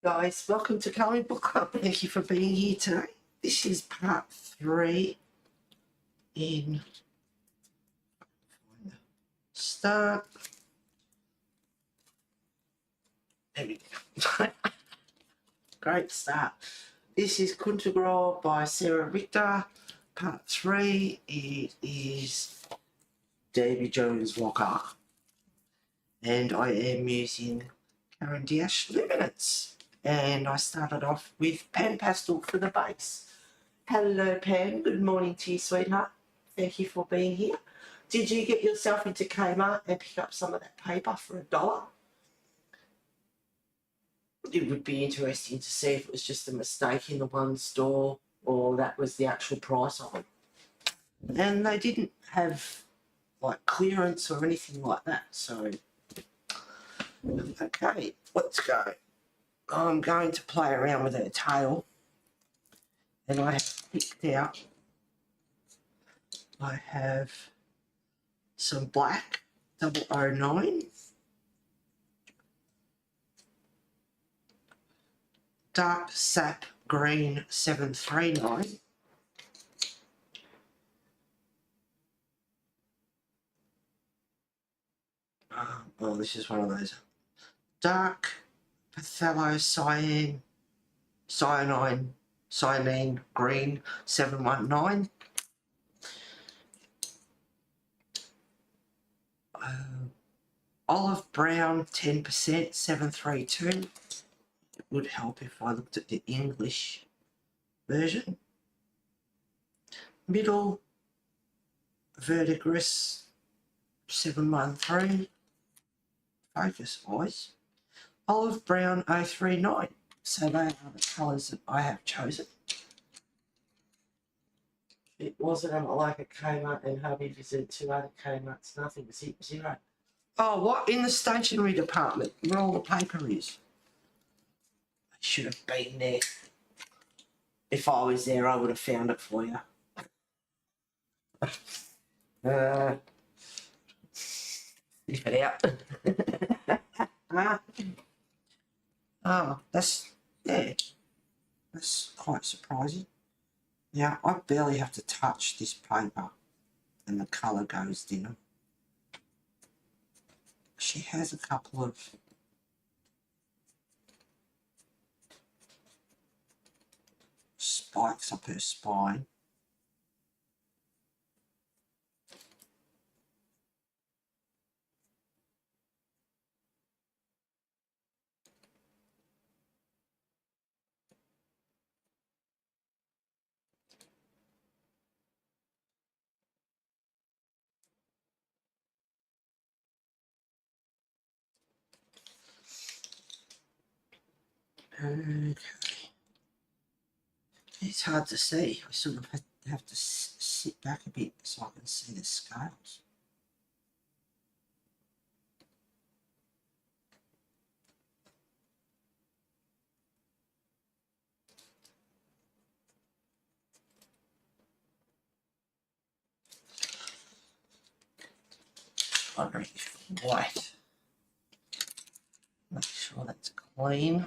guys, welcome to Colouring Book Club. Thank you for being here today. This is part 3 in start. There we go. Great start. This is Kuntergrau by Sarah Richter. Part 3. It is Davy Jones Locker. And I am using Caran d'Ache luminance. And I started off with Pan Pastel for the base. Hello Pam, good morning to you, sweetheart. Thank you for being here. Did you get yourself into Kmart and pick up some of that paper for $1? It would be interesting to see if it was just a mistake in the one store or that was the actual price of it. And they didn't have like clearance or anything like that, so okay, let's go. I'm going to play around with her tail, and I have picked out, I have some black 009, dark sap green 739, oh, this is one of those, dark phthalo cyanine green 719, olive brown 10% 732. It would help if I looked at the English version. Middle verdigris 713. Focus eyes. Olive brown 039. So they are the colours that I have chosen. It wasn't like a Kmart and hubby visited 2 other Kmarts, nothing, zero. Oh, what? In the stationery department, where all the paper is. I should have been there. If I was there, I would have found it for you. Sniff it out. Oh, that's quite surprising. Now, I barely have to touch this paper and the colour goes down. She has a couple of spikes up her spine. Okay. It's hard to see. I sort of have to sit back a bit so I can see the scales. Wondering if white. Make sure that's clean.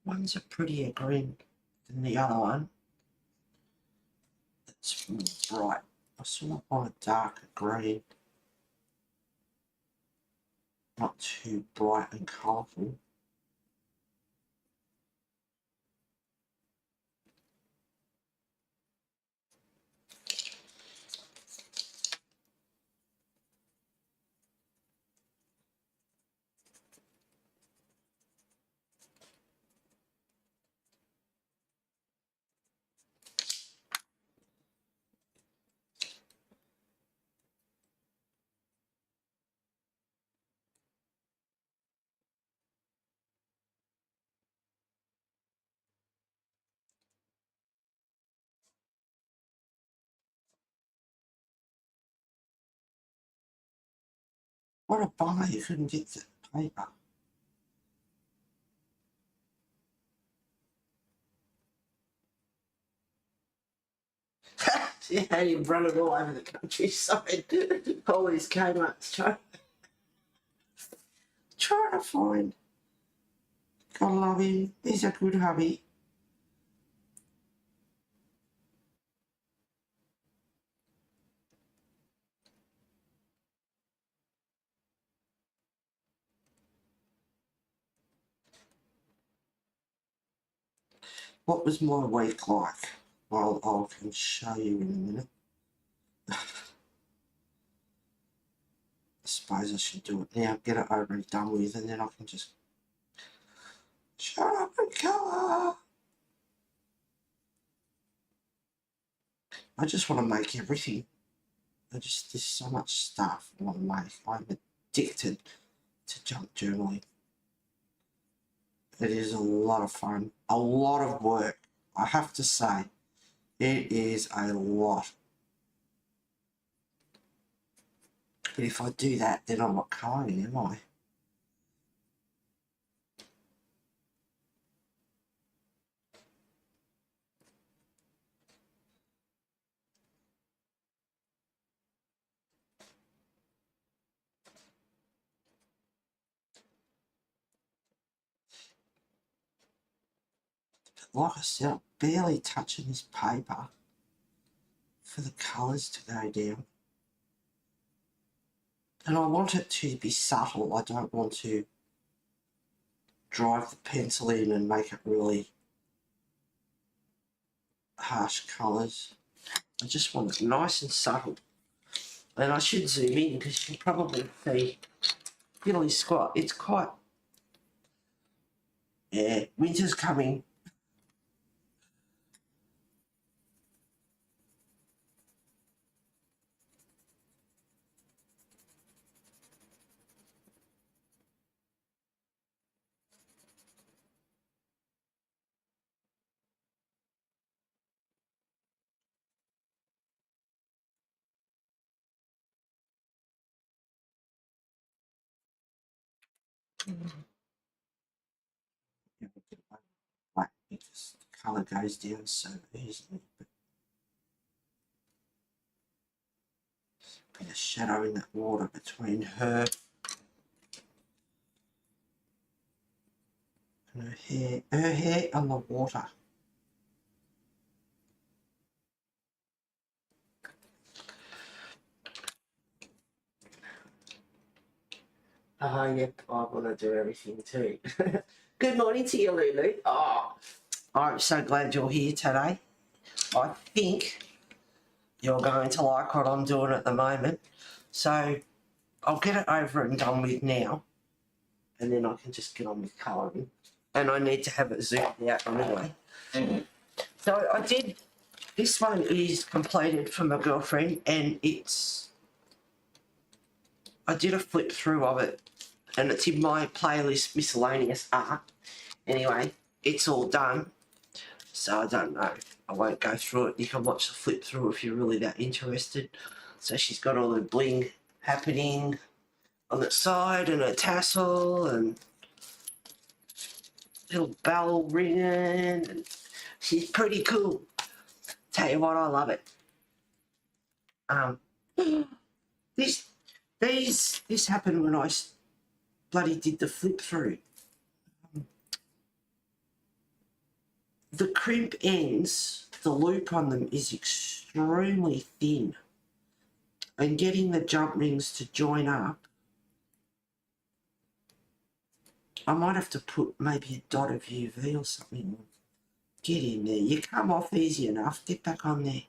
One's a prettier green than the other one. It's more bright. I sort of want a darker green. Not too bright and colourful. What a bummer you couldn't get the paper. She had him running all over the countryside. All these Kmart's trying to find. Gotta love him. He's a good hubby. What was my week like? Well, I can show you in a minute. I suppose I should do it now, get it over and done with, and then I can just shut up and colour. I just want to make everything. There's so much stuff I want to make. I'm addicted to junk journaling. It is a lot of fun, a lot of work. I have to say, it is a lot. But if I do that, then I'm not colouring, am I? Like I said, I'm barely touching this paper for the colours to go down. And I want it to be subtle. I don't want to drive the pencil in and make it really harsh colours. I just want it nice and subtle. And I should zoom in because you can probably see Billy Scott. It's quite, yeah, winter's coming. Right, because the colour goes down so easily. But a bit of shadow in that water between her and her hair and the water. Yep, I want to do everything too. Good morning to you, Lulu. Oh, I'm so glad you're here today. I think you're going to like what I'm doing at the moment. So I'll get it over and done with now, and then I can just get on with colouring. And I need to have it zoomed out anyway. So I did, this one is completed for my girlfriend, and I did a flip through of it, and it's in my playlist miscellaneous art. Anyway, it's all done, so I don't know. I won't go through it. You can watch the flip through if you're really that interested. So she's got all the bling happening on the side and a tassel and little bell ringing, and she's pretty cool. Tell you what, I love it. This happened when I bloody did the flip through. The crimp ends, the loop on them is extremely thin, and getting the jump rings to join up, I might have to put maybe a dot of UV or something. Get in there. You come off easy enough. Get back on there.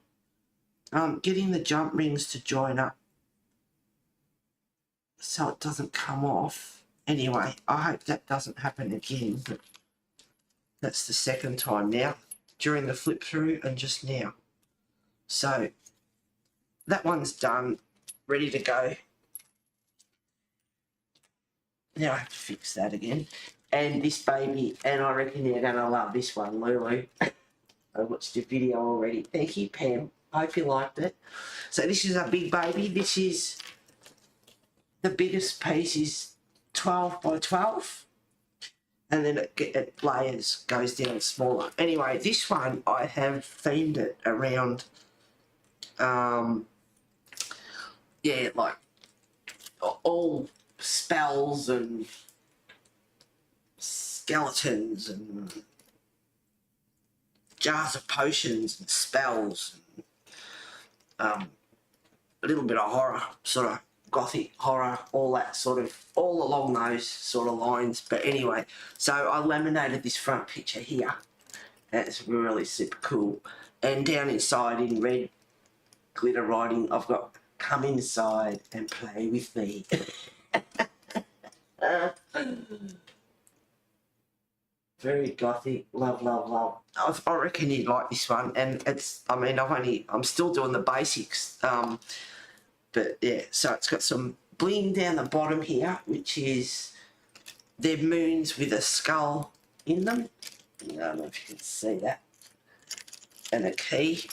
Getting the jump rings to join up so it doesn't come off. Anyway, I hope that doesn't happen again, but that's the second time now, during the flip through and just now. So that one's done, ready to go. Now I have to fix that again. And this baby, and I reckon you're going to love this one, Lulu. I watched your video already. Thank you, Pam. I hope you liked it. So this is a big baby. This is the biggest piece is 12 by 12. And then it layers, goes down smaller. Anyway, this one I have themed it around, yeah, like all spells and skeletons and jars of potions and spells, and, a little bit of horror, sort of gothic horror, all that sort of, all along those sort of lines. But anyway, so I laminated this front picture here. That's really super cool. And down inside in red glitter writing, I've got "Come inside and play with me." Very gothic, love, love, love. I reckon you'd like this one, and it's, I mean, I'm still doing the basics, but yeah, so it's got some bling down the bottom here, which is, they're moons with a skull in them. I don't know if you can see that. And a key.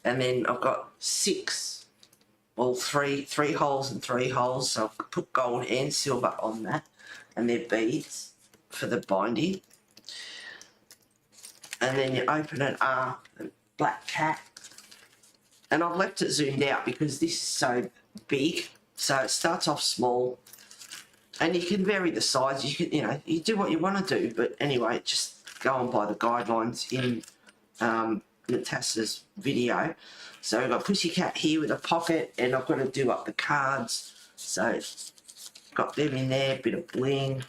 And then I've got three holes and 3 holes, so I've put gold and silver on that, and they're beads for the binding. And then you open it up, black cat. And I've left it zoomed out because this is so big. So it starts off small, and you can vary the size. You can, you do what you want to do. But anyway, just go on by the guidelines in Natasha's video. So I've got Pussycat here with a pocket, and I've got to do up the cards. So got them in there, bit of bling.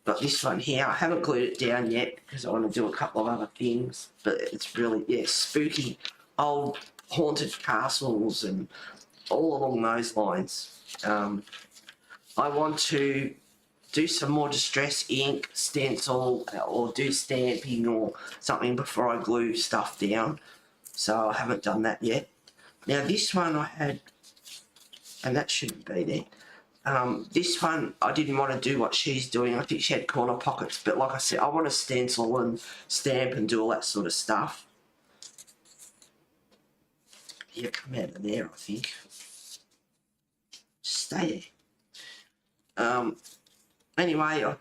Got this one here. I haven't glued it down yet because I want to do a couple of other things. But it's really, yeah, spooky, old haunted castles and all along those lines. I want to do some more distress ink, stencil, or do stamping or something before I glue stuff down. So I haven't done that yet. Now this one I had, and that shouldn't be there. This one I didn't want to do what she's doing. I think she had corner pockets, but like I said, I want to stencil and stamp and do all that sort of stuff. Yeah, come out of there, I think. Stay there. Anyway, I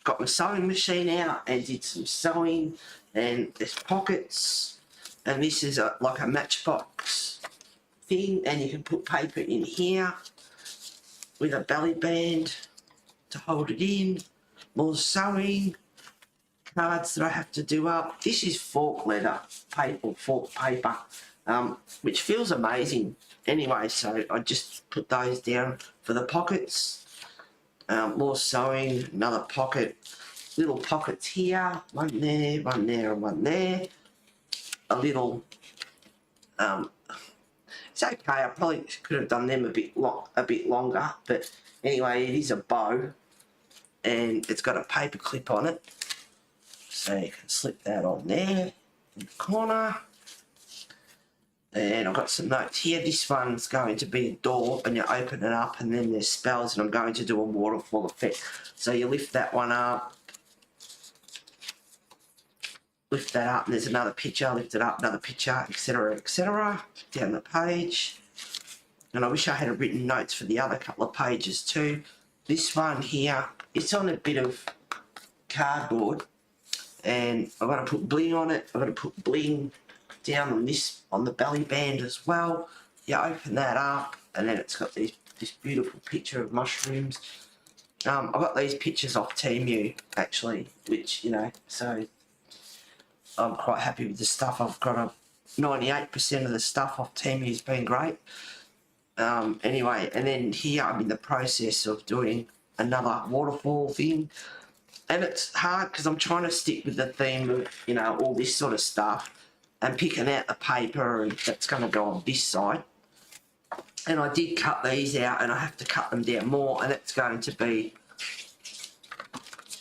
got my sewing machine out and did some sewing, and there's pockets, and this is like a matchbox thing, and you can put paper in here with a belly band to hold it in. More sewing, cards that I have to do up. This is fork leather paper, fork paper, which feels amazing. Anyway, so I just put those down for the pockets. More sewing, another pocket, little pockets here, one there, one there, and one there. A little, it's okay. I probably could have done them a bit longer, but anyway, it is a bow, and it's got a paper clip on it, so you can slip that on there in the corner. And I've got some notes here. This one's going to be a door, and you open it up, and then there's spells, and I'm going to do a waterfall effect. So you lift that one up, lift that up, and there's another picture, lift it up, another picture, etc., down the page. And I wish I had written notes for the other couple of pages too. This one here, it's on a bit of cardboard, and I've got to put bling on it. I've got to put bling down on the belly band as well. You open that up, and then it's got this beautiful picture of mushrooms. I've got these pictures off Temu actually, which, so I'm quite happy with the stuff. I've got 98% of the stuff off Temu has been great. Anyway, and then here I'm in the process of doing another waterfall thing, and it's hard because I'm trying to stick with the theme of all this sort of stuff, and picking out the paper, and that's going to go on this side. And I did cut these out, and I have to cut them down more, and it's going to be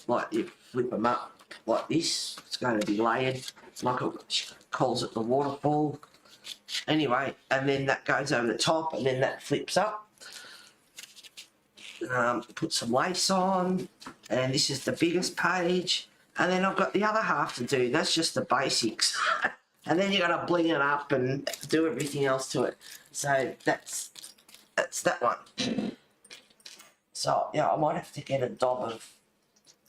like, you flip them up like this. It's going to be layered, like it calls it the waterfall. Anyway, and then that goes over the top, and then that flips up. Put some lace on, and this is the biggest page. And then I've got the other half to do. That's just the basics. And then you've got to bling it up and do everything else to it. So that's That's that one. So yeah, I might have to get a dab of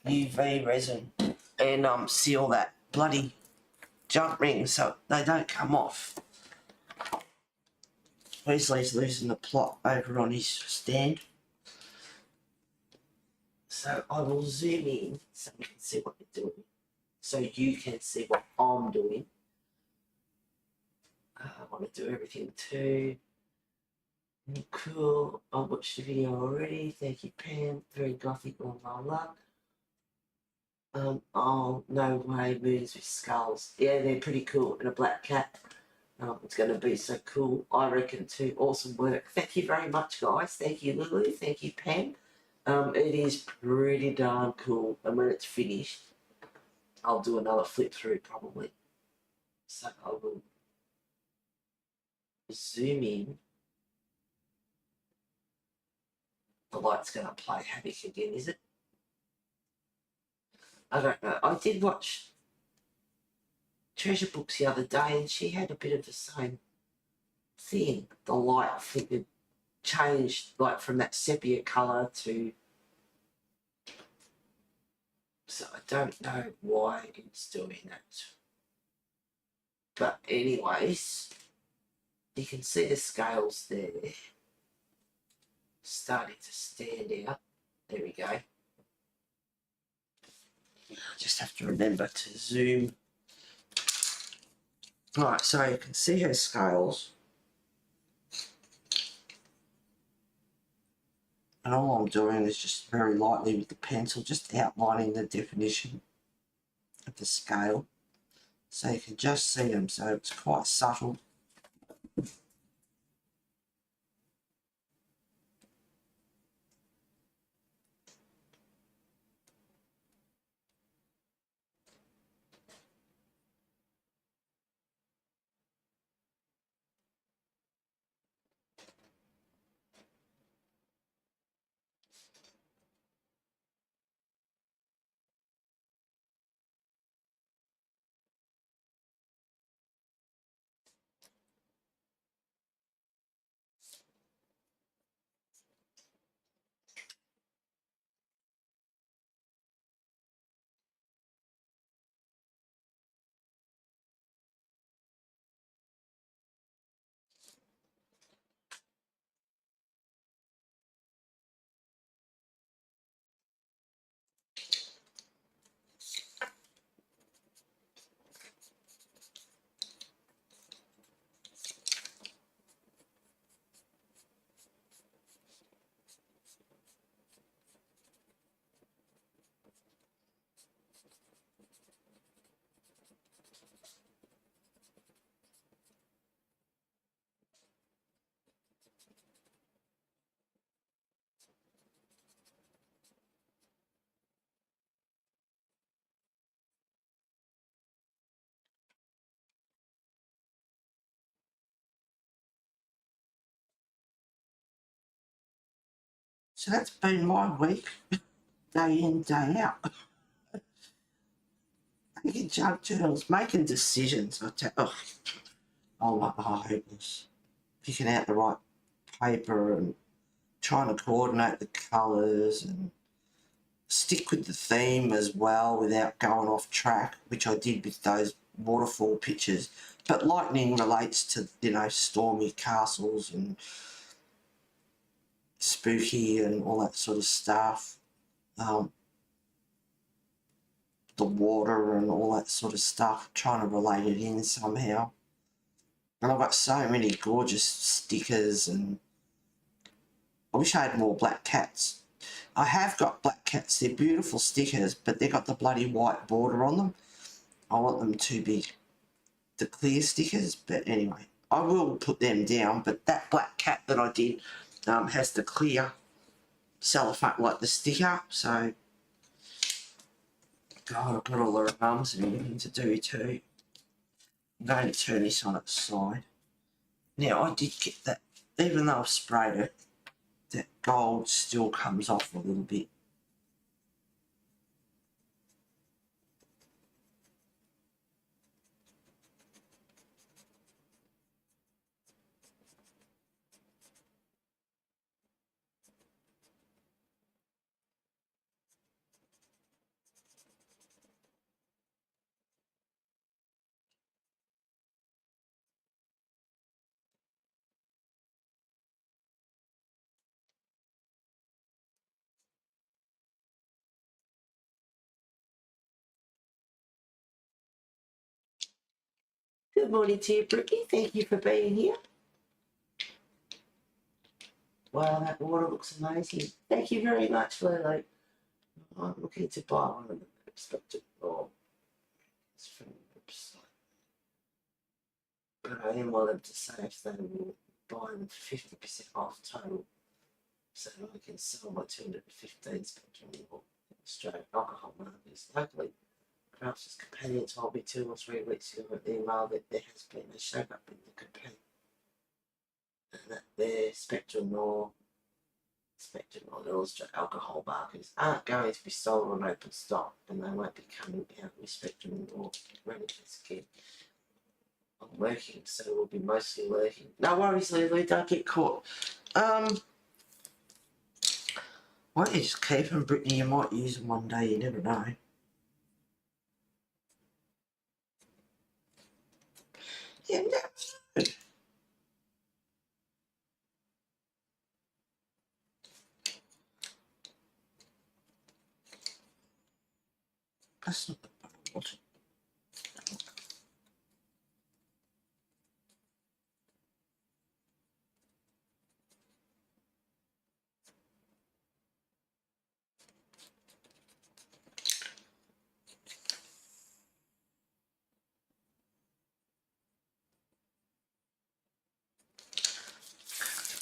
UV resin and seal that bloody jump ring so they don't come off. Wesley's losing the plot over on his stand. So I will zoom in so we can see what you're doing. So you can see what I'm doing. I want to do everything too. Cool. I watched the video already. Thank you, Pam. Very gothic, all my luck. Oh, no way, moons with skulls. Yeah, they're pretty cool. And a black cat. It's going to be so cool, I reckon, too. Awesome work. Thank you very much, guys. Thank you, Lulu. Thank you, Pam. It is pretty darn cool. And when it's finished, I'll do another flip through probably. So I will zoom in. The light's going to play havoc again, is it? I don't know. I did watch Treasure Books the other day and she had a bit of the same thing. The light, I think, it changed like from that sepia colour to... So I don't know why it's doing that. But anyways, you can see the scales there starting to stand out. There we go. Just have to remember to zoom. Right, so you can see her scales. And all I'm doing is just very lightly with the pencil, just outlining the definition of the scale. So you can just see them, so it's quite subtle. So that's been my week, day in, day out. Making junk journals, making decisions. I hate this. Picking out the right paper and trying to coordinate the colours and stick with the theme as well without going off track, which I did with those waterfall pictures. But lightning relates to, you know, stormy castles and spooky and all that sort of stuff. The water and all that sort of stuff, trying to relate it in somehow. And I've got so many gorgeous stickers, and I wish I had more black cats. I have got black cats, they're beautiful stickers, but they've got the bloody white border on them. I want them to be the clear stickers, but anyway, I will put them down. But that black cat that I did has the clear cellophane, like the sticker, so God, I've got all the arms and everything to do too. I'm going to turn this on its side. Now, I did get that, even though I've sprayed it, that gold still comes off a little bit. Good morning to you, Brittany. Thank you for being here. Wow, that water looks amazing. Thank you very much, Lily. I'm looking to buy one of them. Expected more. It's from the website. But I am willing to say if they will buy them for 50% off total, so that I can sell my 215 spectrum in Australian alcohol markets. Luckily, Crafts' companion told me 2 or 3 weeks ago at the email that there has been a shake up in the company, and that their Spectrum or Illustrate alcohol markers aren't going to be sold on open stock, and they won't be coming out with Spectrum or Renegades again. I'm working, so we'll be mostly working. No worries, Lily, don't get caught. Why don't you just keep them, Brittany? You might use them one day, you never know. Yeah, no. That's not the bottle.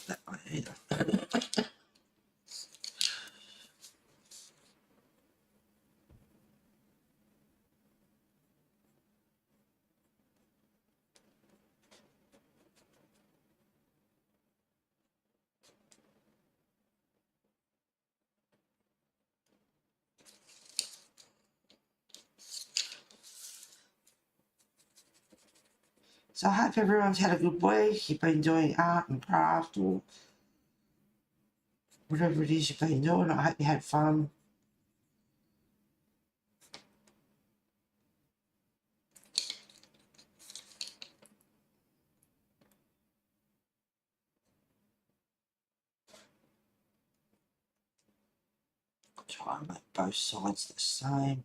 That way either. So I hope everyone's had a good week. You've been doing art and craft or whatever it is you've been doing. I hope you had fun. Try and make both sides the same.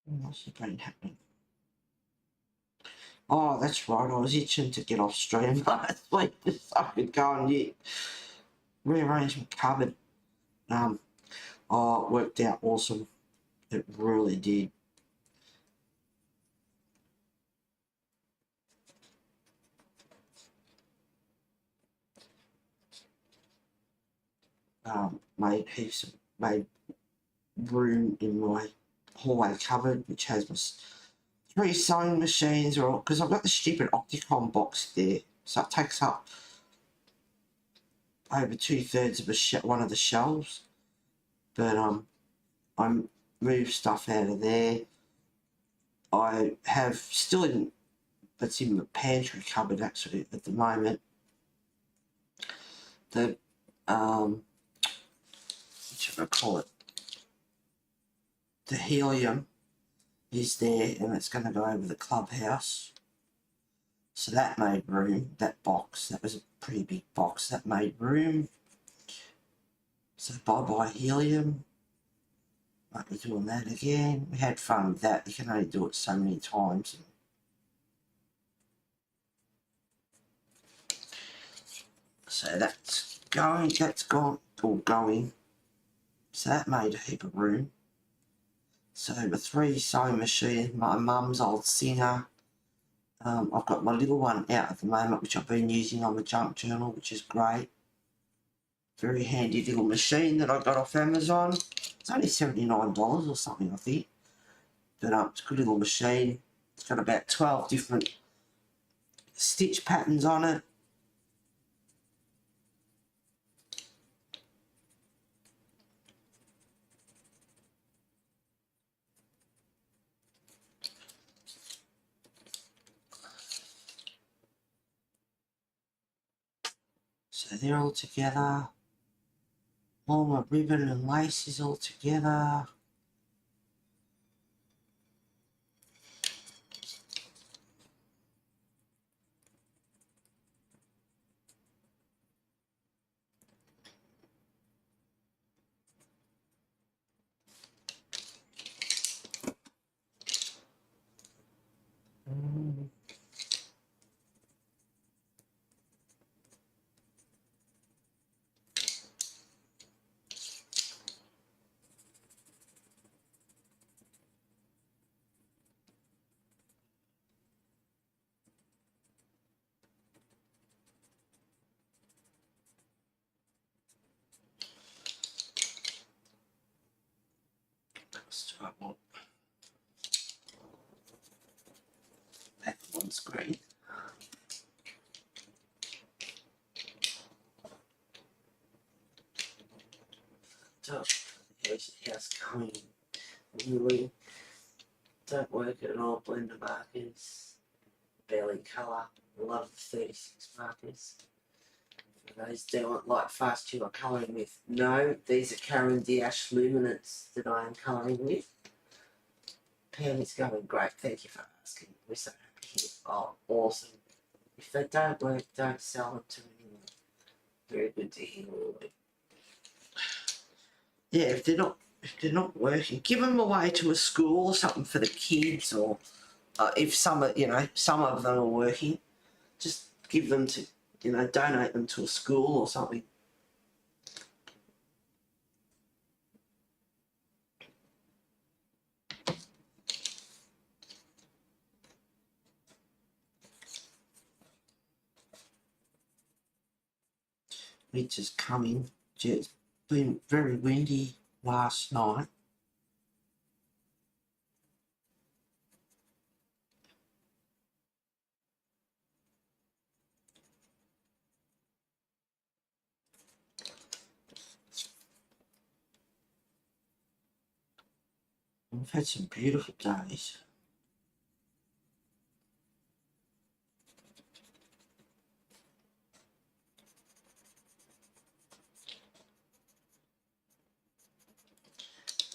What's been happening? Oh, that's right. I was itching to get off stream last week so I could go and rearrange my cupboard. Oh, it worked out awesome. It really did. Made room in my hallway cupboard, which has my 3 sewing machines, or because I've got the stupid Opticon box there, so it takes up over 2/3 of one of the shelves. But I moved stuff out of there. I have still that's in the pantry cupboard actually at the moment. The what should I call it? The helium is there, and it's going to go over the clubhouse. So that made room. That box, that was a pretty big box. That made room. So bye-bye helium. Might be doing that again. We had fun with that. You can only do it so many times. So that's going. That's gone. All going. So that made a heap of room. So the 3 sewing machines, my mum's old Singer. I've got my little one out at the moment, which I've been using on the junk journal, which is great. Very handy little machine that I got off Amazon. It's only $79 or something, I think. But it's a good little machine. It's got about 12 different stitch patterns on it. So they're all together. All my ribbon and lace is all together. Let's try one. That one's green. So, here's the house coming. Really don't work at all. Blender markers, barely colour. A lot of 36 markers. For those don't like fast you are colouring with. No, these are Karen Dash luminance that I am colouring with. Pam is going great. Thank you for asking. We're so happy. Oh, awesome. If they don't work, don't sell them to anyone. Very good to hear. Yeah, if they're not working, give them away to a school or something for the kids, or if some of them are working, just give them to donate them to a school or something. Winter's coming. It's been very windy last night. We've had some beautiful days.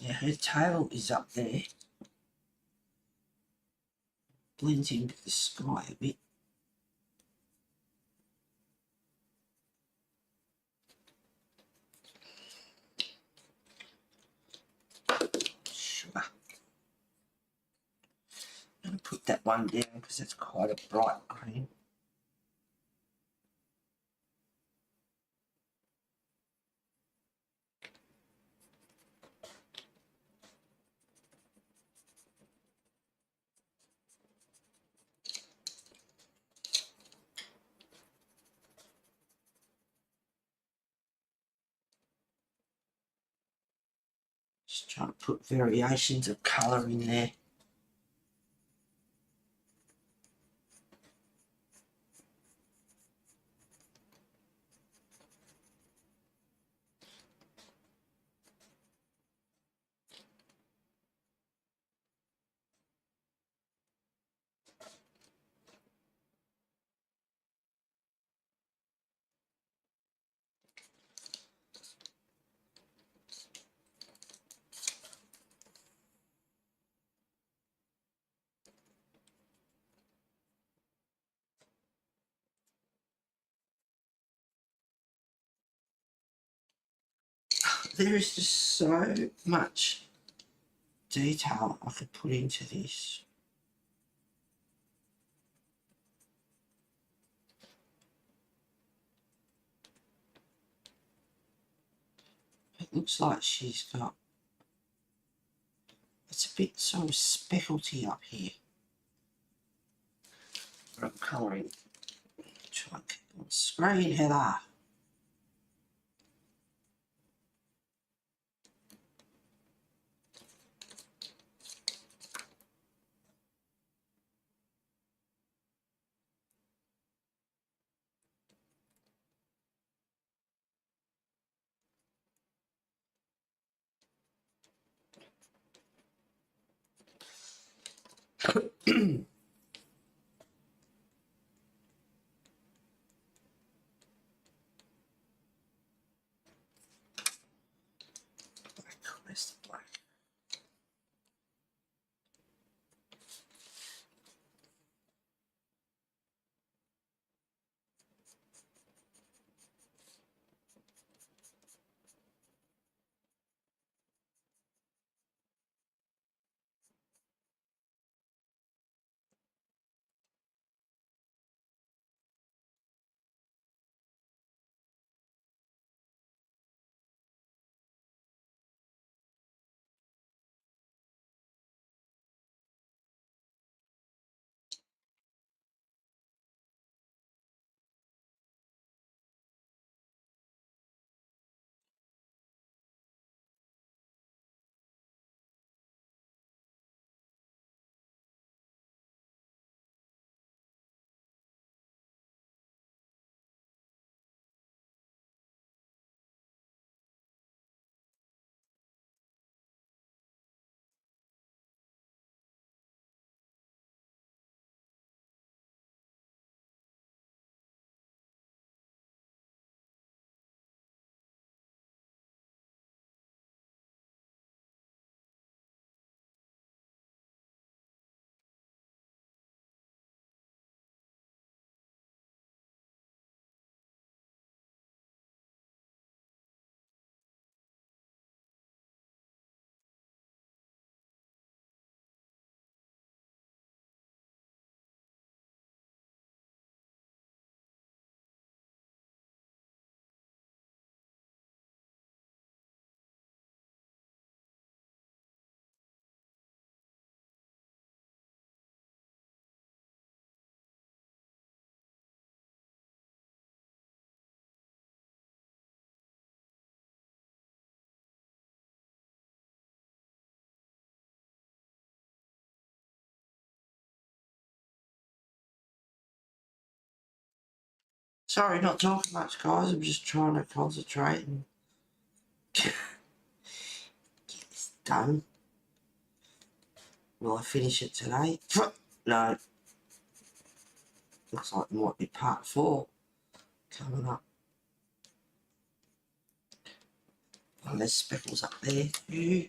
Yeah, her tail is up there. Blends in with the sky a bit. Sure. I'm going to put that one down because it's quite a bright green. Just trying to put variations of colour in there. There is just so much detail I could put into this. It looks like she's got, it's a bit so speckledy up here. But I'm colouring. Try and keep on screen, Heather. Where's the black? Sorry, not talking much, guys. I'm just trying to concentrate and get this done. Will I finish it today? No. Looks like it might be part 4 coming up. Oh, there's speckles up there too.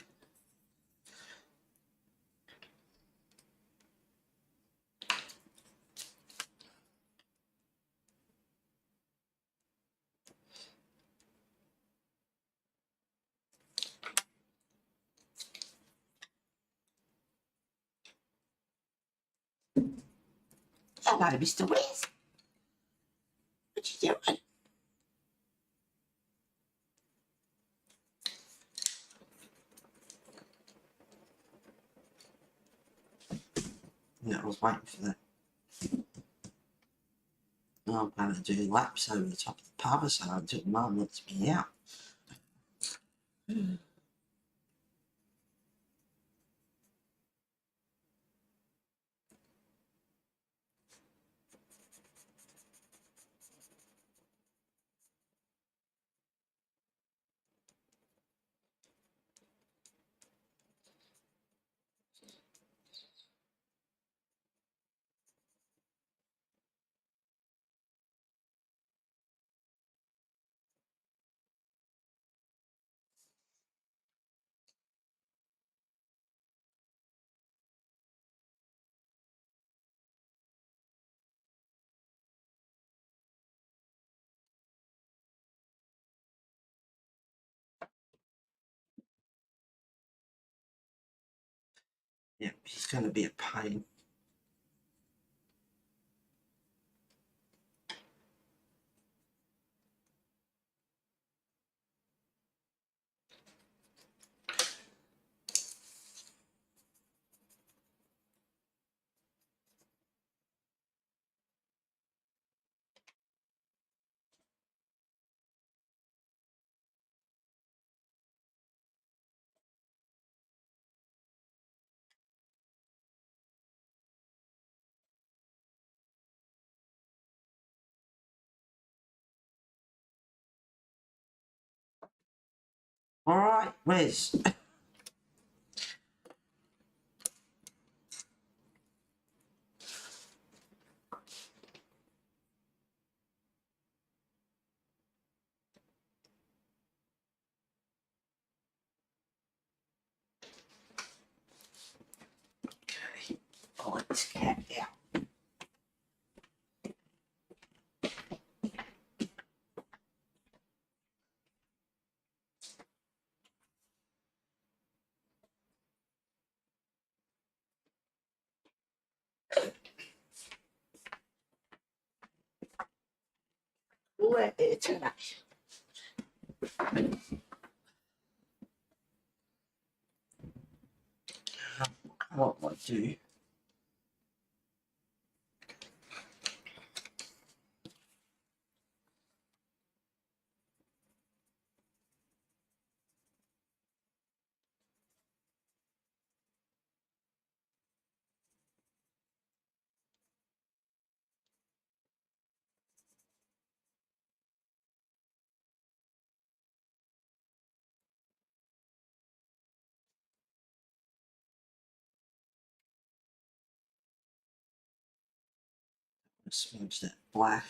Hello, Mr. West. What you doing? Yeah, I was waiting for that. I'm going to do laps over the top of the pavasar until Mum lets me out. Yeah, he's going to be a pain. All right, Wes. this cat out. All that air today. What I do? Smudge that black.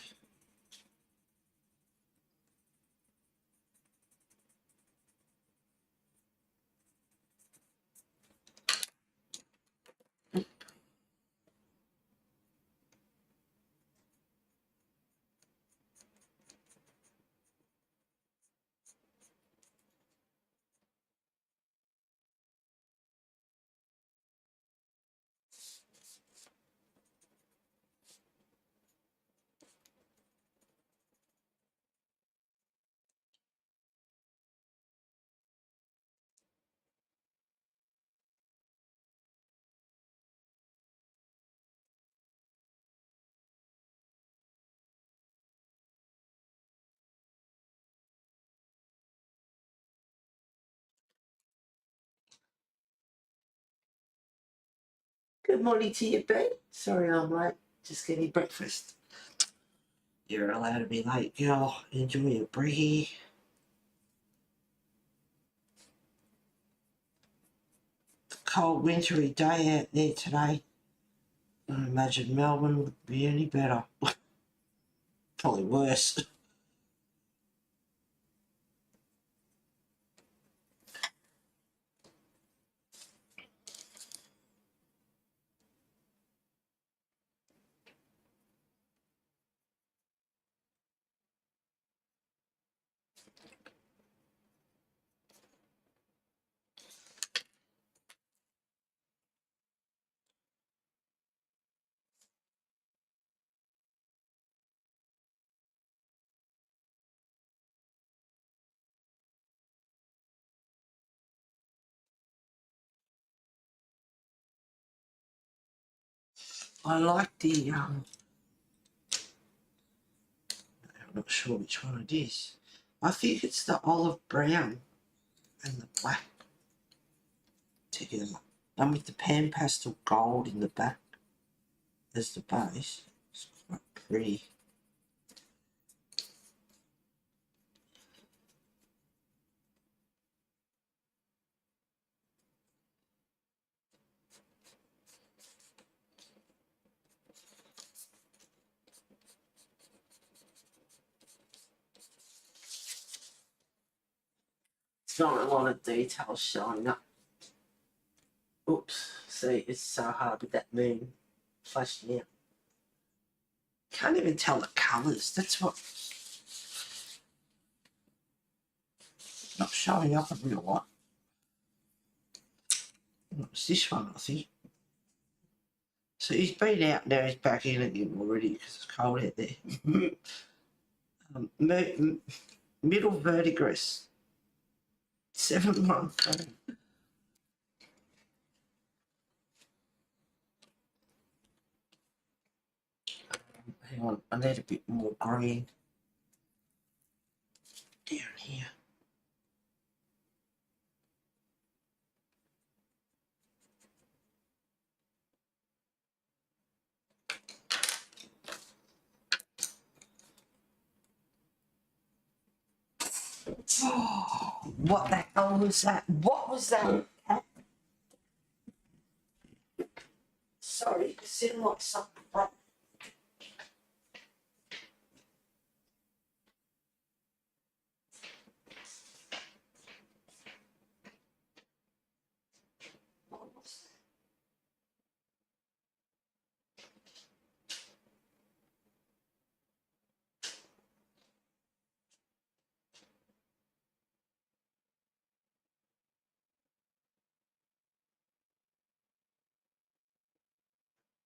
Good morning to you, babe. Sorry I'm late. Just getting breakfast. You're allowed to be late, girl. Enjoy your brie. Cold, wintry day out there today. I don't imagine Melbourne would be any better. Probably worse. I like the, I'm not sure which one it is. I think it's the olive brown and the black together. And with the pan pastel gold in the back as the base. It's quite pretty. It's not a lot of details showing up. Oops, see, it's so hard with that moon flashing out. Can't even tell the colours. That's what not showing up a real lot. It's this one, I think. So he's been out, now he's back in again already because it's cold out there. Middle verdigris. 7-1. Hang on, I need a bit more green down here. Oh, what the hell was that? What was that? Sorry, it seemed like something.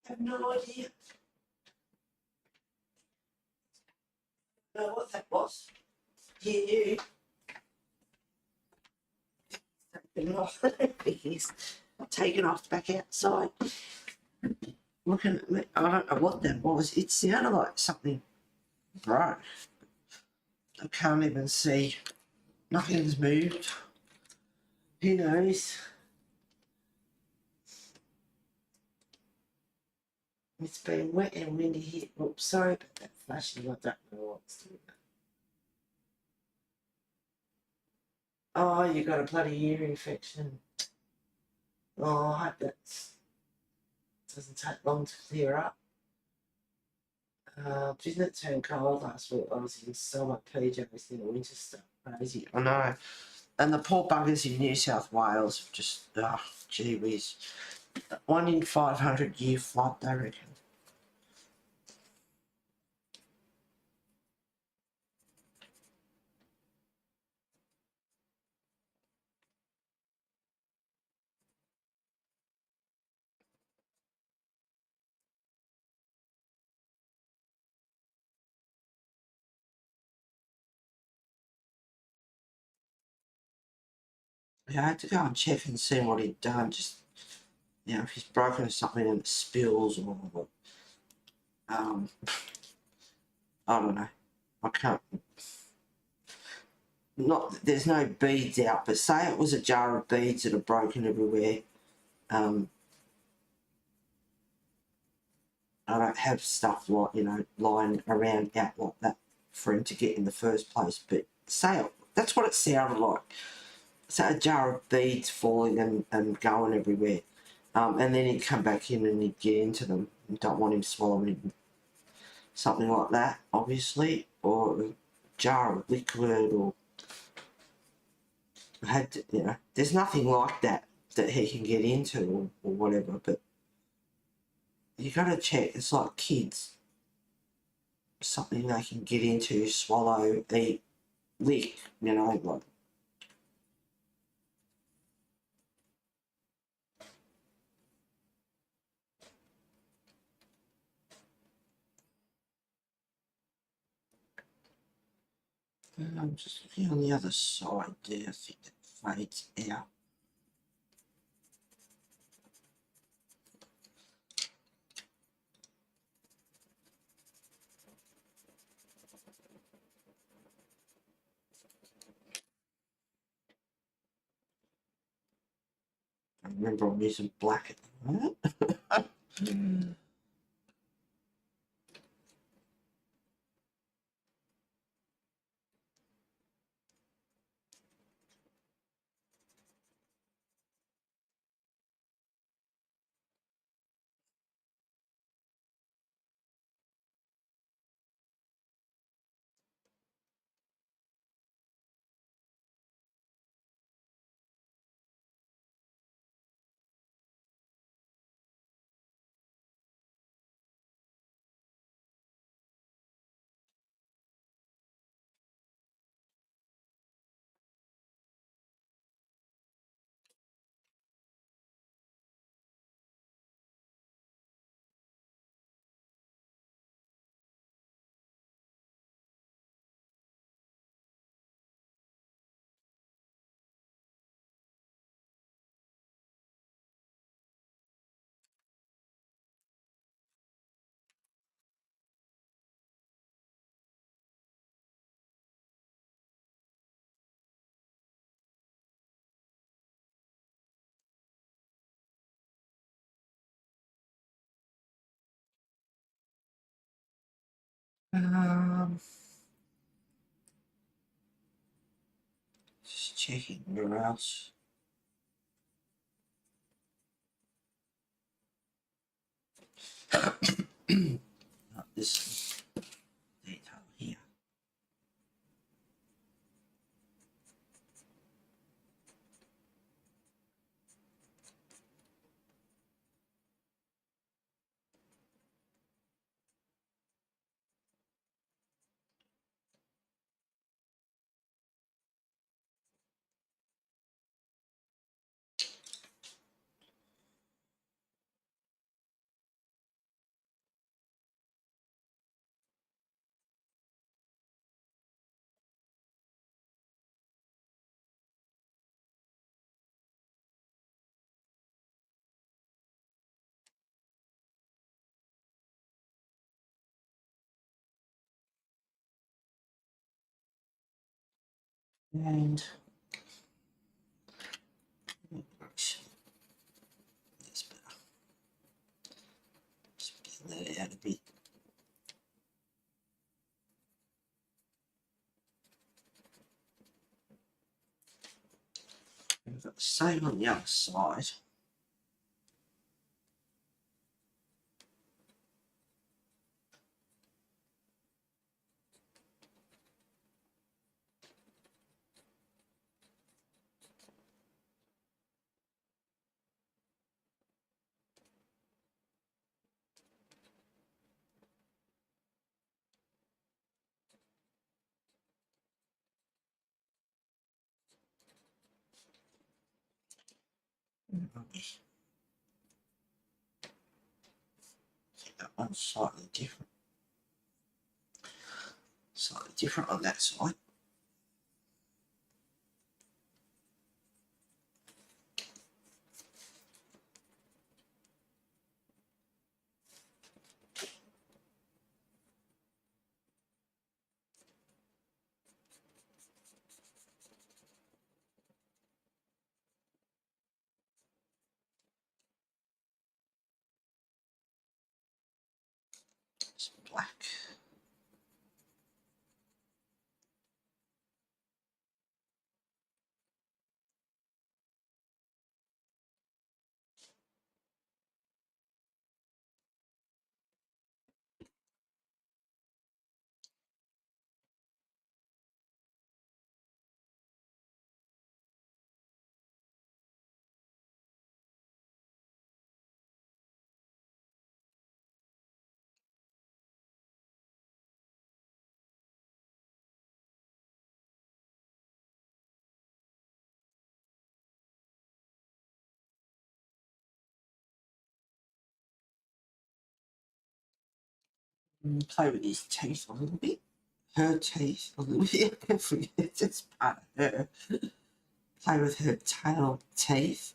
I have no idea. Know what that was. He knew. Taken off. He's taken off back outside. Looking at me. I don't know what that was. It sounded like something broke. I can't even see. Nothing's moved. Who knows? It's been wet and windy here. Oops, sorry about that flashing. I don't know what's doing that. Oh, you got a bloody ear infection. Oh, I hope that doesn't take long to clear up. Didn't it turn cold last week? I was in so much PJs in the winter stuff. Crazy. I know. And the poor buggers in New South Wales have just, oh, gee whiz. 1 in 500 year flood, they reckon. Yeah, I had to go and check and see what he'd done. Just, you know, if he's broken something and it spills or, I don't know. I can't. Not there's no beads out, but say it was a jar of beads that are broken everywhere. I don't have stuff like, you know, lying around out like that for him to get in the first place. But say it, that's what it sounded like. So a jar of beads falling and going everywhere. And then he'd come back in and he'd get into them. You don't want him swallowing something like that, obviously, or a jar of liquid, or had to, you know, there's nothing like that he can get into or whatever. But you got to check. It's like kids. Something they can get into, swallow, eat, lick, you know, like. I'm just looking on the other side there. I think that fades out. I remember I'm using black at the moment. Um, just checking where else. Not this detail here. And that's better. Just blend that out a bit. We've got the same on the other side. That one's slightly different. Slightly different on that side. It's black. Play with his teeth a little bit. Her teeth a little bit. I forget that's part of her. Play with her tail teeth.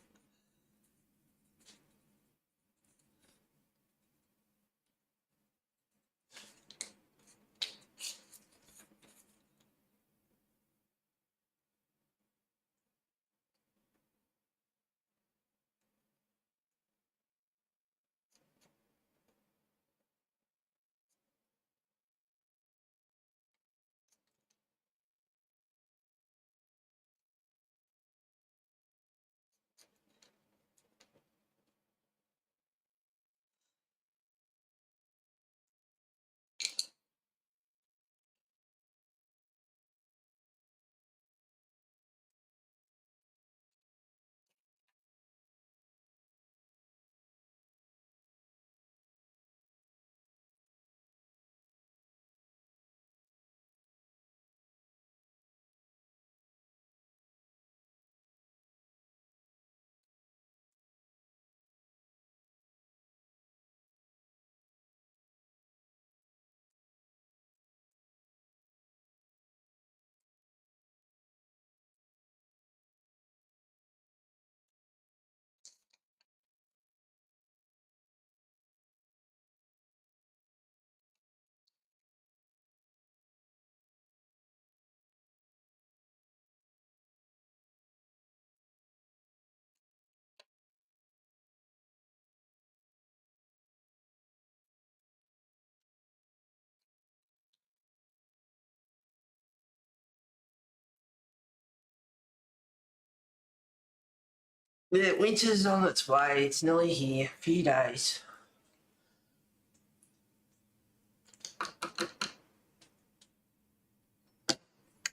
Yeah, winter's on its way. It's nearly here. A few days.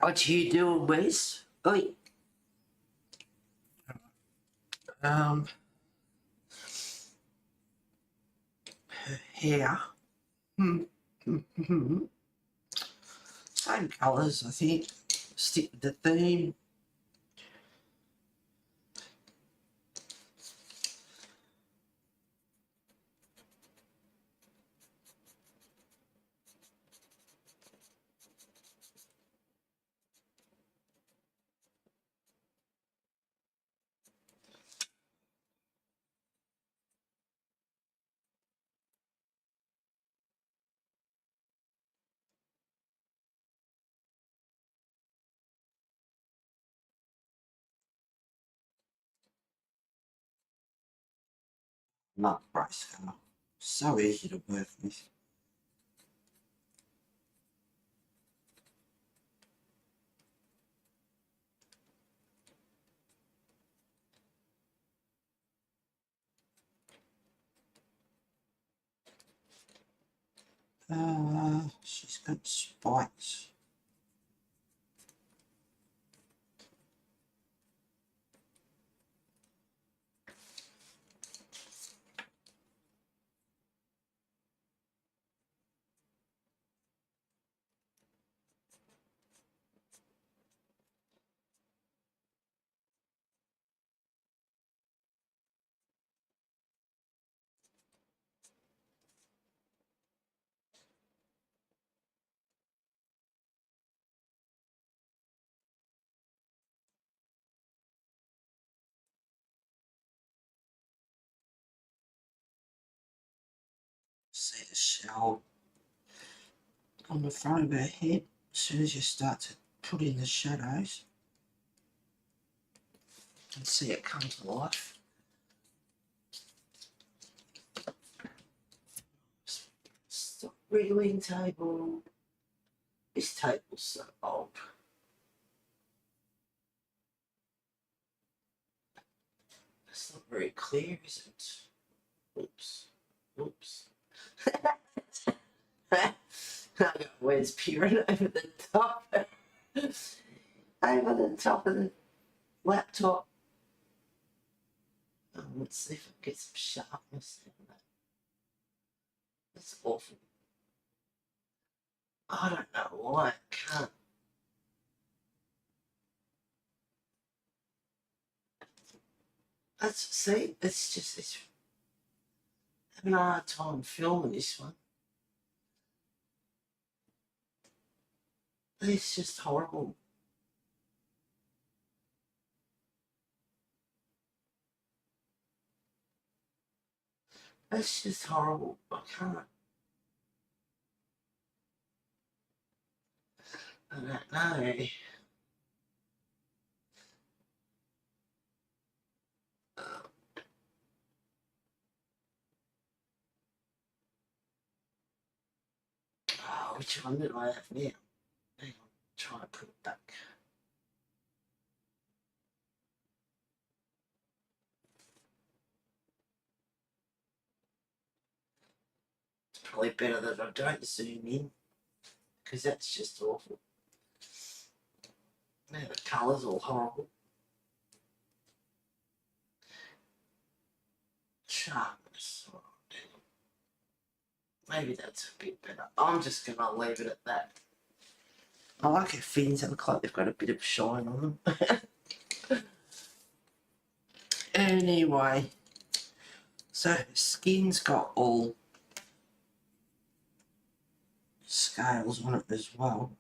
What you doing, Wes? Oi. Her hair. Same colours, I think. Stick with the theme. Not grayscale. So easy to work with. She's got spikes. See the shell on the front of her head. As soon as you start to put in the shadows, you can see it come to life. Stop wriggling table. This table's so old. It's not very clear, is it? Oops. Oops. I got Wes peering over the top. Over the top of the laptop. Oh, let's see if I can get some sharpness in that. That's awful. I don't know why I can't. See, it's just this. Having a hard time filming this one. It's just horrible. It's just horrible. I can't. I don't know. Oh, which one did I have now? Hang on, try to put it back. It's probably better that I don't zoom in, because that's just awful. Now the colour's all horrible. Sharpness. Maybe that's a bit better. I'm just going to leave it at that. I like her fins. They look like they've got a bit of shine on them. Anyway, so her skin's got all scales on it as well.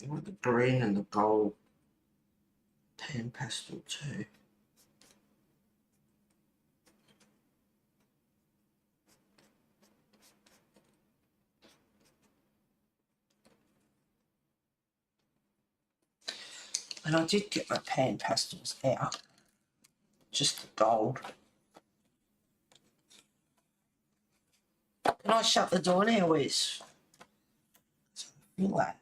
With the green and the gold tan pastel too. And I did get my pan pastels out, just the gold. Can I shut the door now, Wes? Feel that.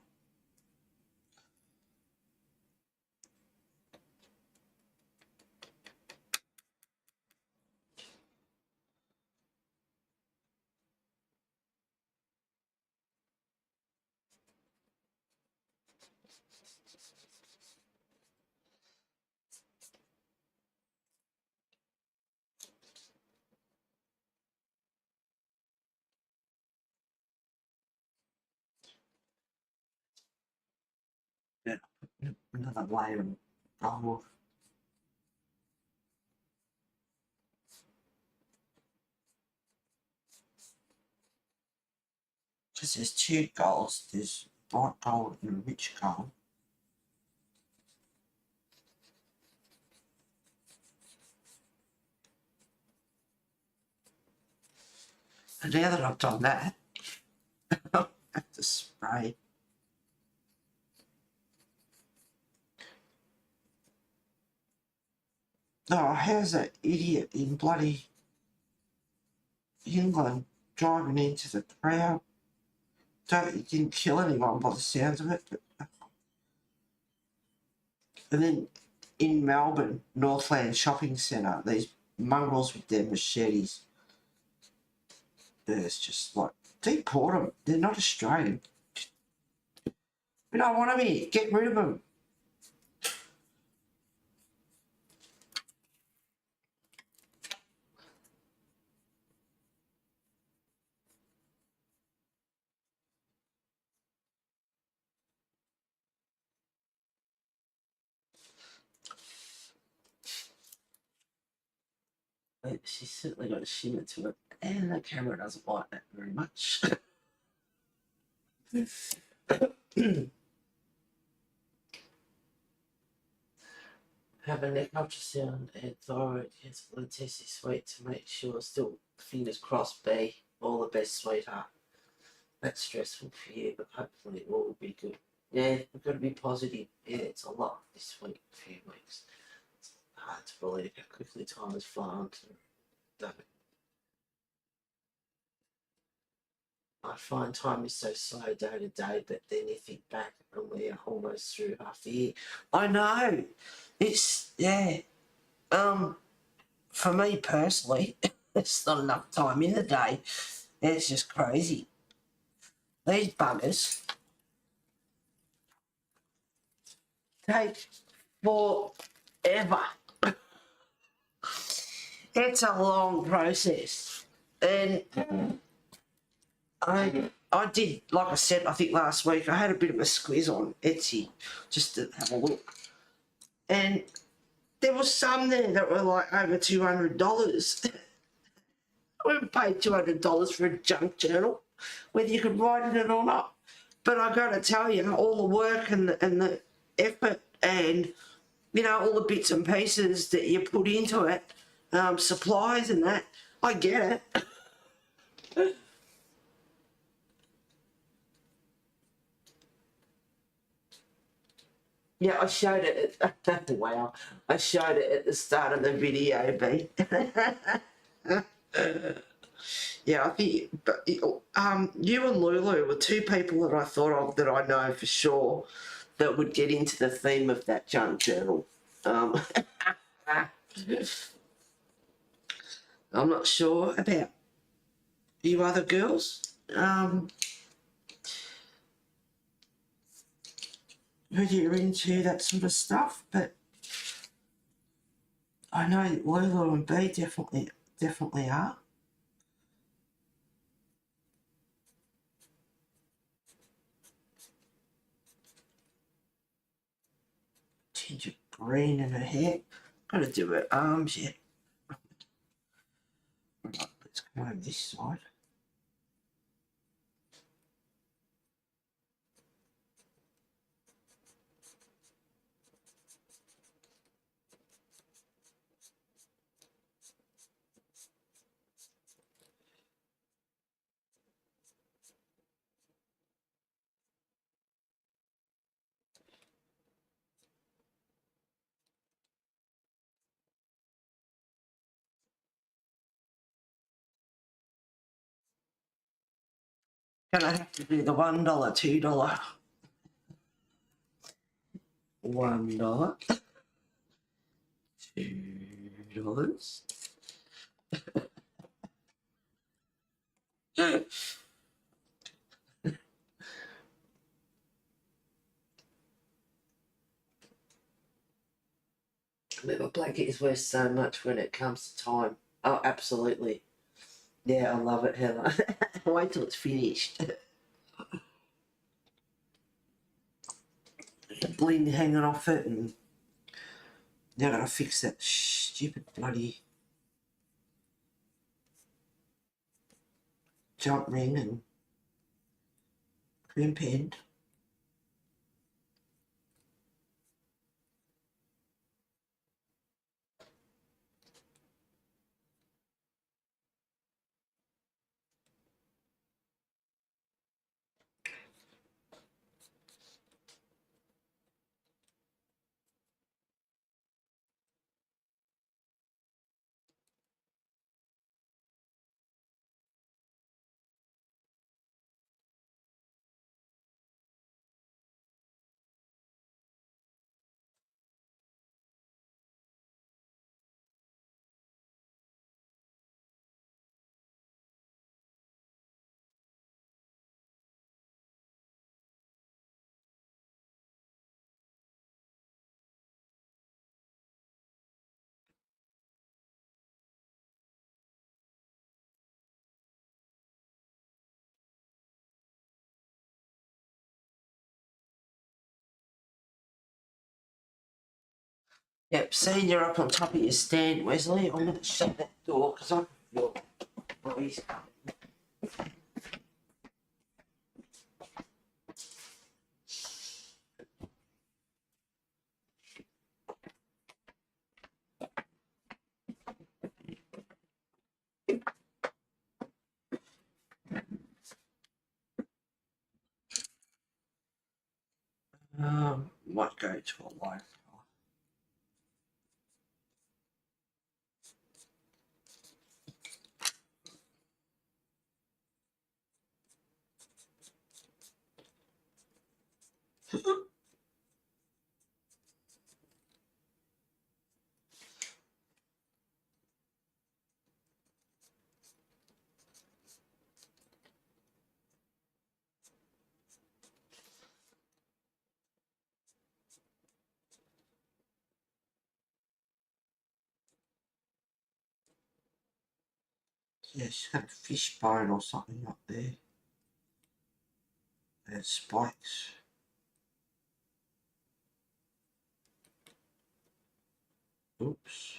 Yeah, another layer of gold. Because there's two golds, there's bright gold and rich gold. And now that I've done that, I have to spray. Oh, how's that idiot in bloody England driving into the crowd? He didn't kill anyone by the sounds of it. But, and then in Melbourne, Northland Shopping Centre, these mongrels with their machetes. It's just like, deport them. They're not Australian. We don't want them here. Get rid of them. She's certainly got a shimmer to it, and the camera doesn't like that very much. Have a neck ultrasound and thyroid cancer blood test this week to make sure. Still, fingers crossed, B. All the best, sweetheart. That's stressful for you, but hopefully it will be good. Yeah, we've got to be positive. Yeah, it's a lot this week, a few weeks. It's hard to believe how quickly time has flown. I find time is so slow day to day, but then you think back and we are almost through half the year. I know. It's, yeah. For me personally, it's not enough time in the day. It's just crazy. These buggers take forever. It's a long process. And I did, like I said, I think last week, I had a bit of a squiz on Etsy just to have a look. And there was some there that were like over $200. We paid $200 for a junk journal, whether you could write in it or not. But I got to tell you, all the work and the effort and, you know, all the bits and pieces that you put into it, supplies and that, I get it. Yeah, I showed it at, wow, I showed it at the start of the video, B. Yeah, I think, but you and Lulu were two people that I thought of that I know for sure that would get into the theme of that junk journal. I'm not sure about you other girls. Whether you're into that sort of stuff, but I know Lulu and B definitely are. Tinge of green in her hair. Gotta do her arms yet. Right, let's come over this side. Gonna have to do the $1, $2. $1, $2. A blanket is worth so much when it comes to time. Oh, absolutely. Yeah, I love it, Heather. Wait till it's finished. The bling hanging off it, and now I gotta fix that stupid bloody jump ring and crimp end. Yep, seeing you're up on top of your stand, Wesley, I'm going to shut that door because I can feel a breeze coming. Might go to a light. Yes, had a fish bone or something up there. There's spikes. Oops.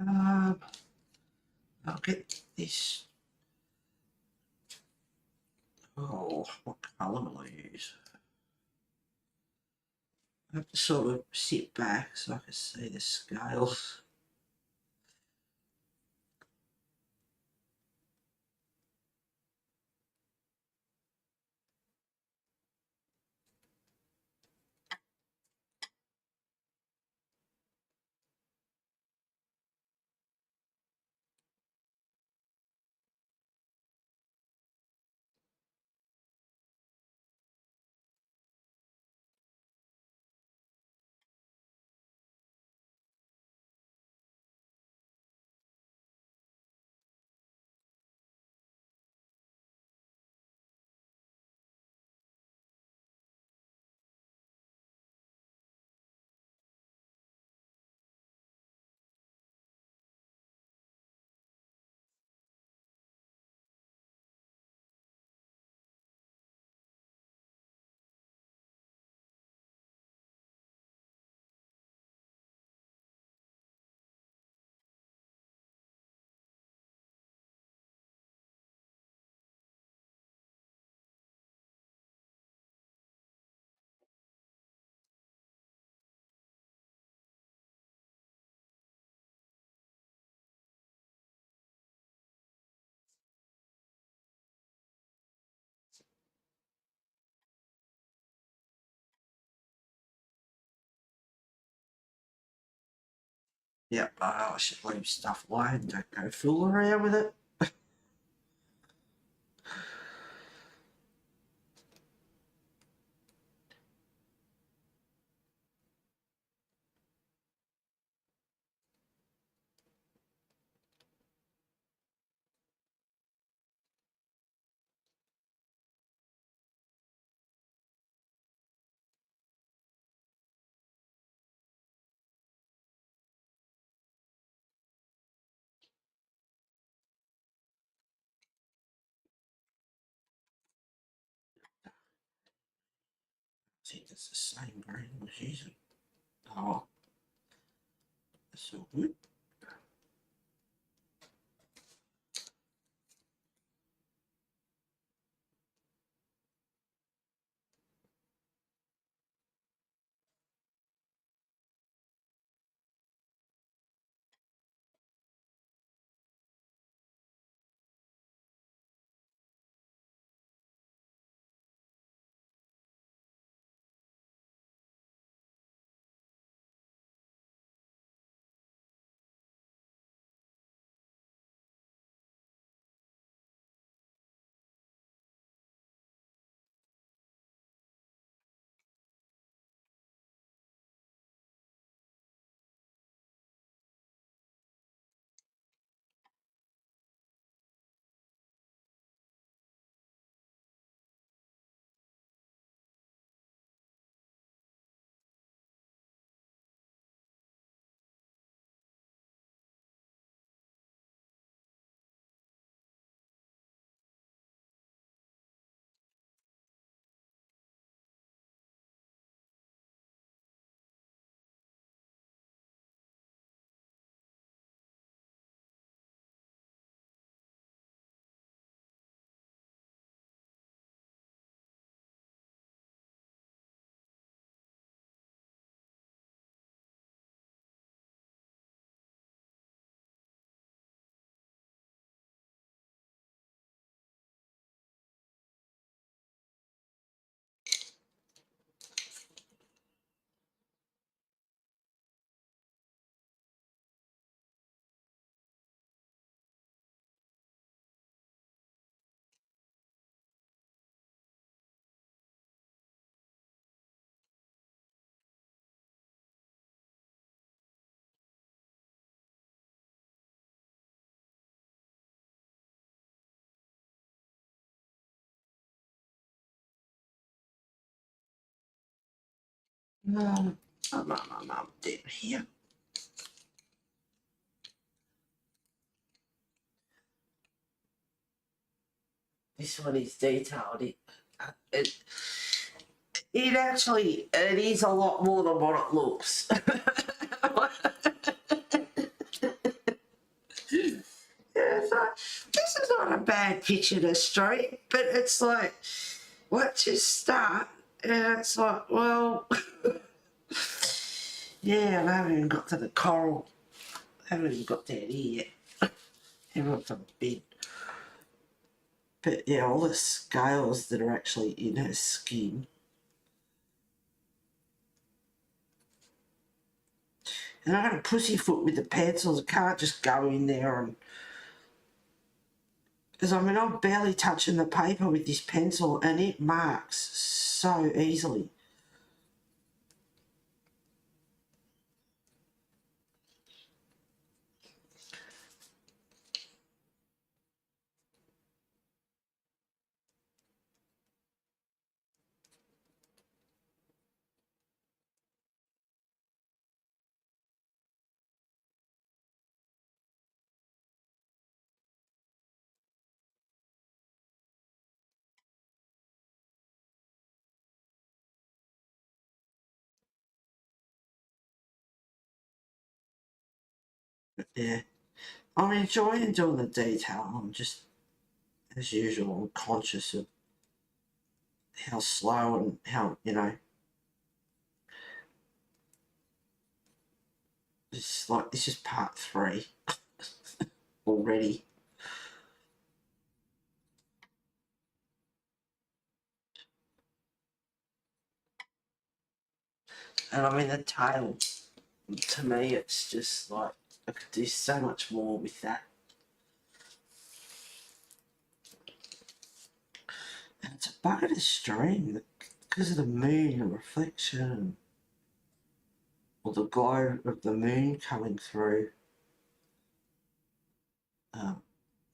I'll get this. Oh, what colour will I use? I have to sort of sit back so I can see the scales. Yep, I should leave stuff away and don't go fool around with it. I think it's the same green I was using. Oh, that's all good. I'm dead here. This one is detailed. It actually, it is a lot more than what it looks. bad pitch in a street, but it's like, once you start, and it's like, well, yeah, I haven't even got to the coral. I haven't even got down here yet. Haven't got to the bed. But yeah, all the scales that are actually in her skin. And I got a pussyfoot with the pencils. I can't just go in there and... Because I mean, I'm barely touching the paper with this pencil and it marks so easily. But yeah, I'm enjoying doing the detail. I'm just, as usual, conscious of how slow and how, you know, it's like, this is part 3 already. And I mean, the tail, to me, it's just like, I could do so much more with that. And it's a bucket of string because of the moon, the reflection, or the glow of the moon coming through,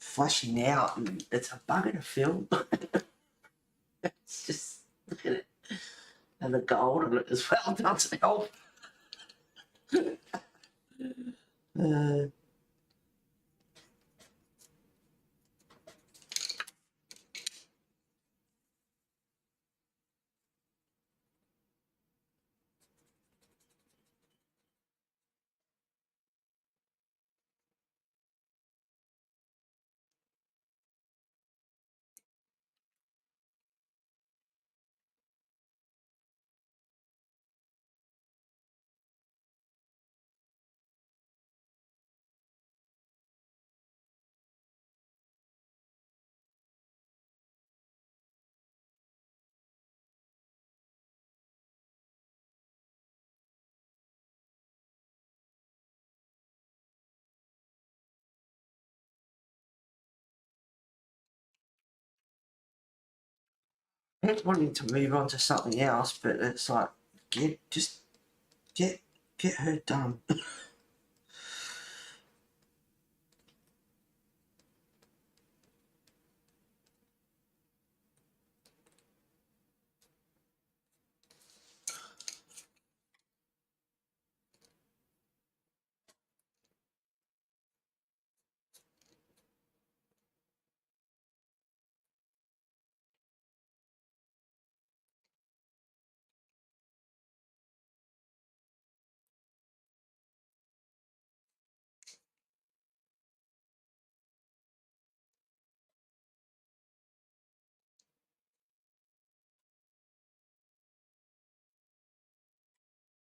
flashing out, and it's a bucket of film. It's just, look at it. And the gold on it as well doesn't help. He's wanting to move on to something else, but it's like, just get her done.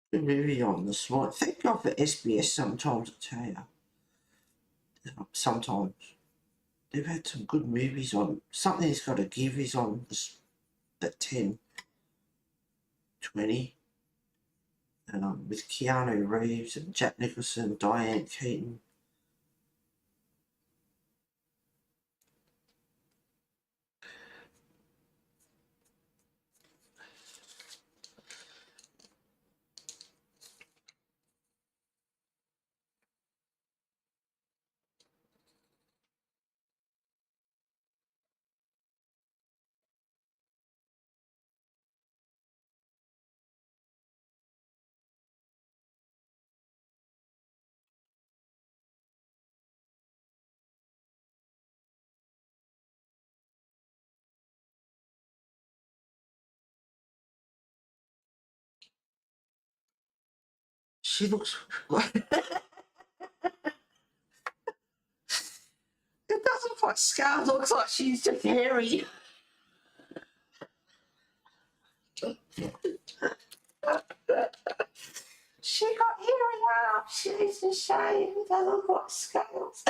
The movie on this one. Thank God for SBS sometimes, I tell you. Sometimes. They've had some good movies on. Something's Got to Give is on this, at 10:20. With Keanu Reeves and Jack Nicholson, Diane Keaton. She looks like... It doesn't like scales. Looks like she's just hairy. She got hairy arms. She needs to shave. They look like scales.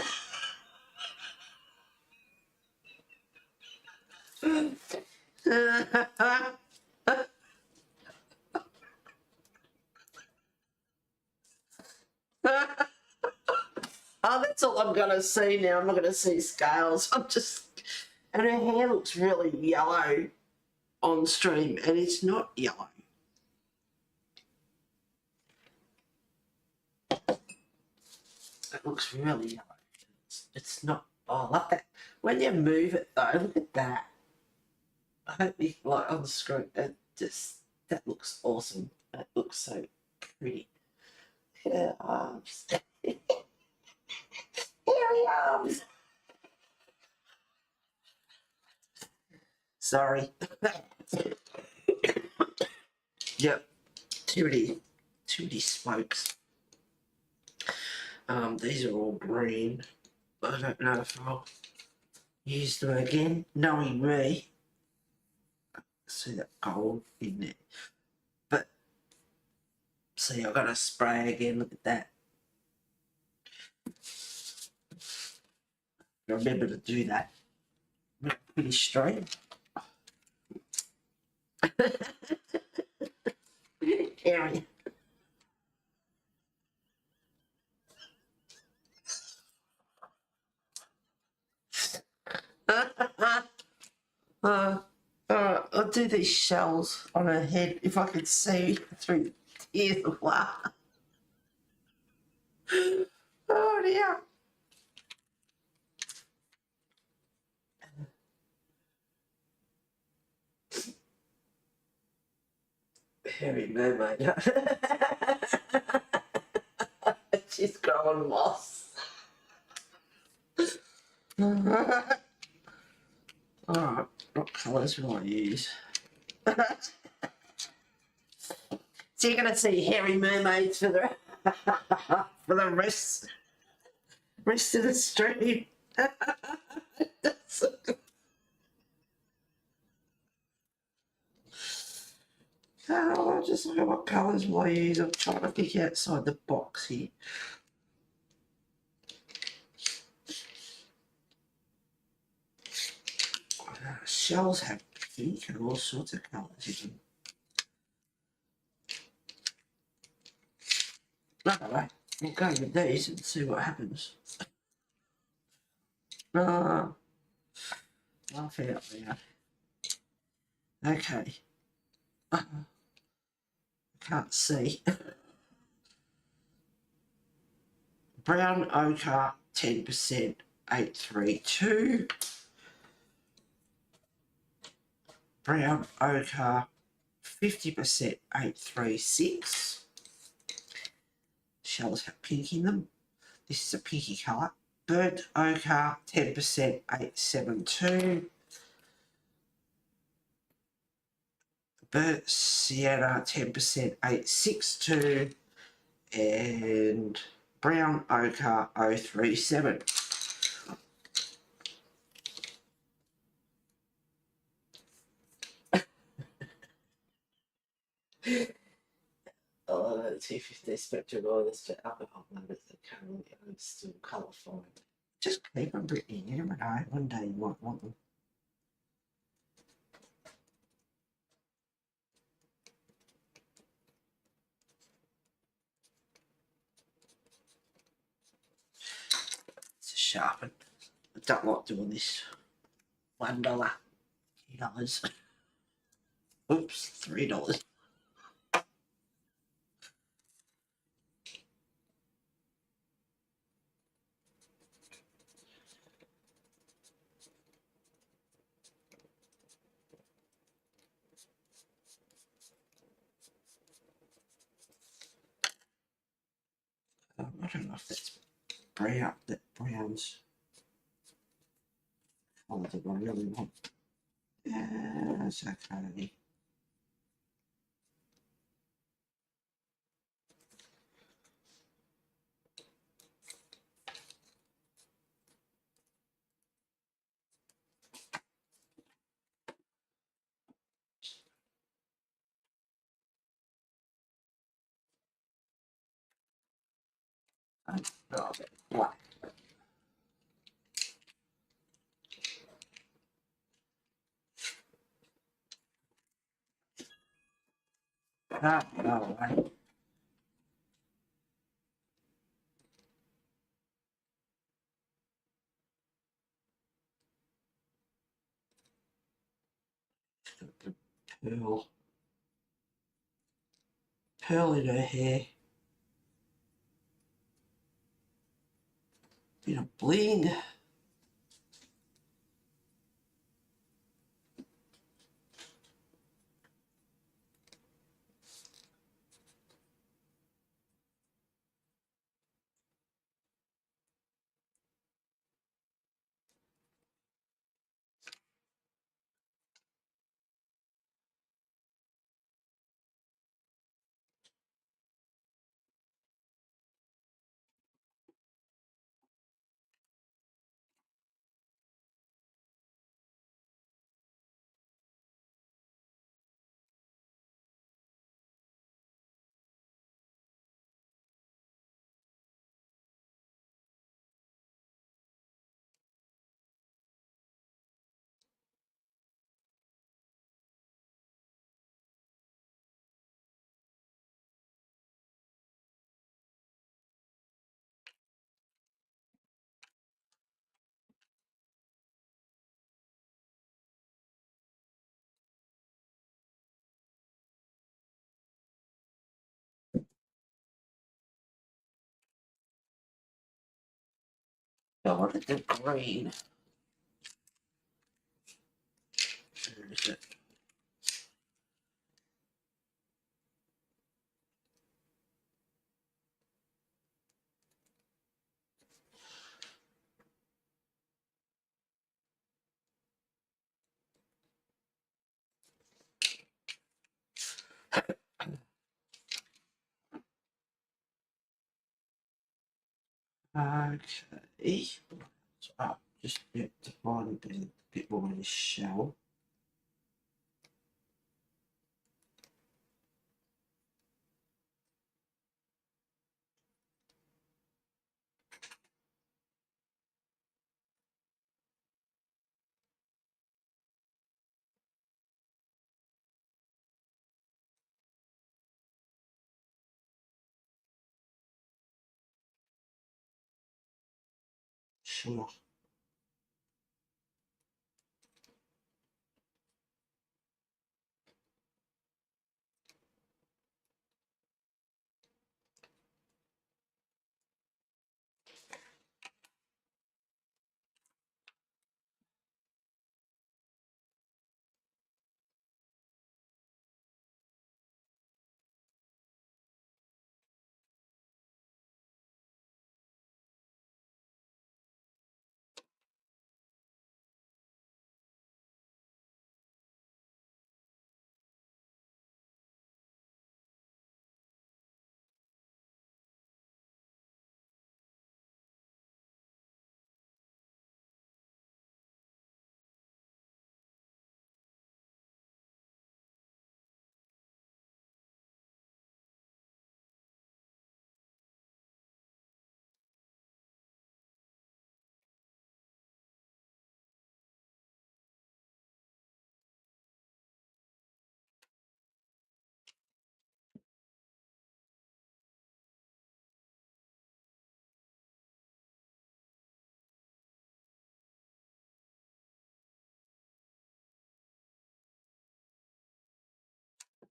Oh, that's all I'm going to see now. I'm not going to see scales. I'm just... And her hair looks really yellow on stream, and it's not yellow. It looks really yellow. It's not... Oh, I love that. When you move it, though, look at that. I hope you like on the screen. That looks awesome. That looks so pretty. Her arms. Hairy arms. Sorry. Yep. Too many smokes. These are all green. I don't know if I'll use them again. Knowing me. See that gold in there. But see, I've got to spray again. Look at that. Remember to do that. Pretty straight. Area. Alright, I'll do these shells on her head if I can see through tears of laughter. Oh dear. Hairy mermaid. She's growing moss. Alright, what colours will I use? So you're going to see hairy mermaids for the for the rest of the stream. I'll just look at what colours will I use. I'm trying to think outside the box here. Shells have pink and all sorts of colours in them. Anyway, we'll go with these and see what happens. Laugh out loud. Okay. I can't see. Brown ochre 10%, 832. Brown ochre 50%, 836. Shells have pink in them. This is a pinky colour. Burnt ochre 10%, 872. Burnt sienna 10%, 862. And brown ochre 037. Oh, let's see if they spectrum or this to alcohol numbers that currently are still colourful. Just keep them, Brittany. You never know. One day you might want them. It's a sharpen. I don't like doing this. $1, $2. Oops, $3. I don't know if that's brown. That brown's colour that I really want. Yeah, it's okay. Oh, black. Ah, no, right. Pearl. Pearl in her hair. Bit of bling. I wanted the green. Where is it? Okay. So just get to find a bit more in the shell. Sure.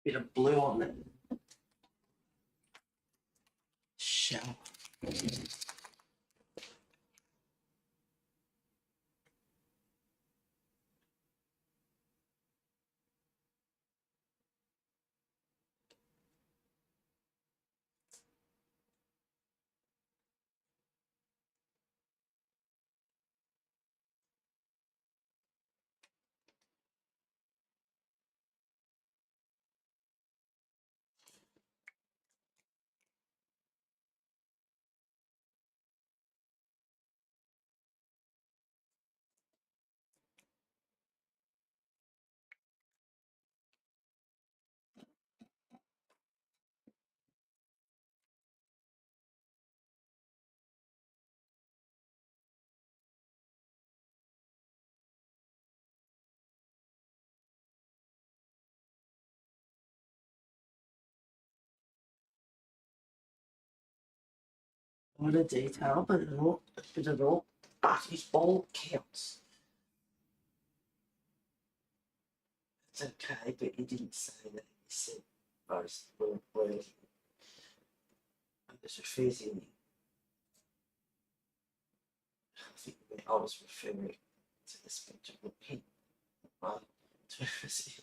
Bit of blue on the shell. A lot of detail, but it all, but it all counts. It's okay, but you didn't say that. You said most were working. There's a few things. I think I was referring to the spectrum of him. Well, to let's see.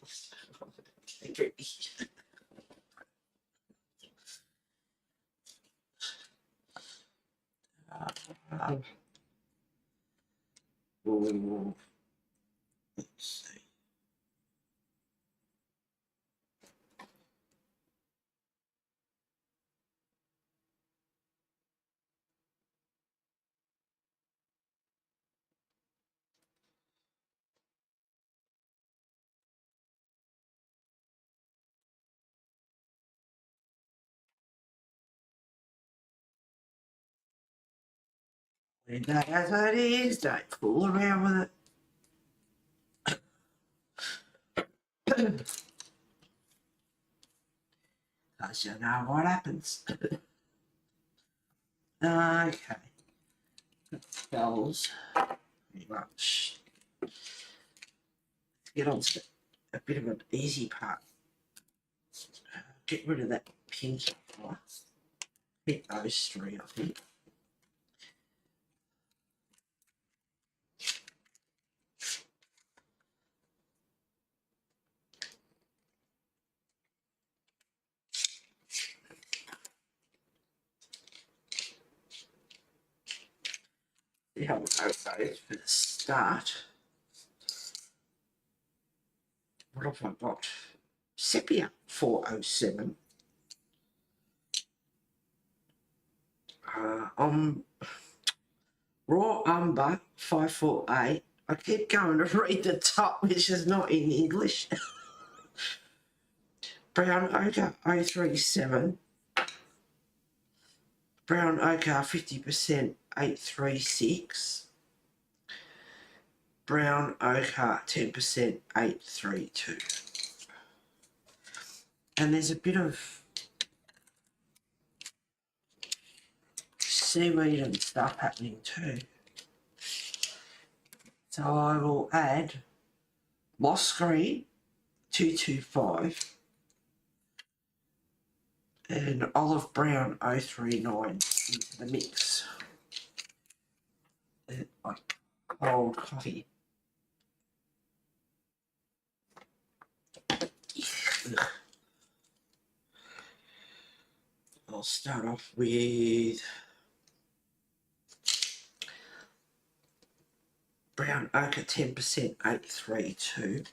Leave that as it is, don't fool around with it. Because you know what happens. Okay. Bells. Pretty much. Let's get on to a bit of an easy part. Get rid of that pink colour. Pick those three, I think. See how we go those for the start. What have I got? Sepia 407. Raw umber 548. I keep going to read the top, which is not in English. Brown ochre 037. Brown ochre 50% 836. Brown ochre 10% 832. And there's a bit of seaweed and stuff happening too. So I will add moss green 225 and olive brown 039 into the mix. And like cold coffee. I'll start off with brown ochre 10% 832.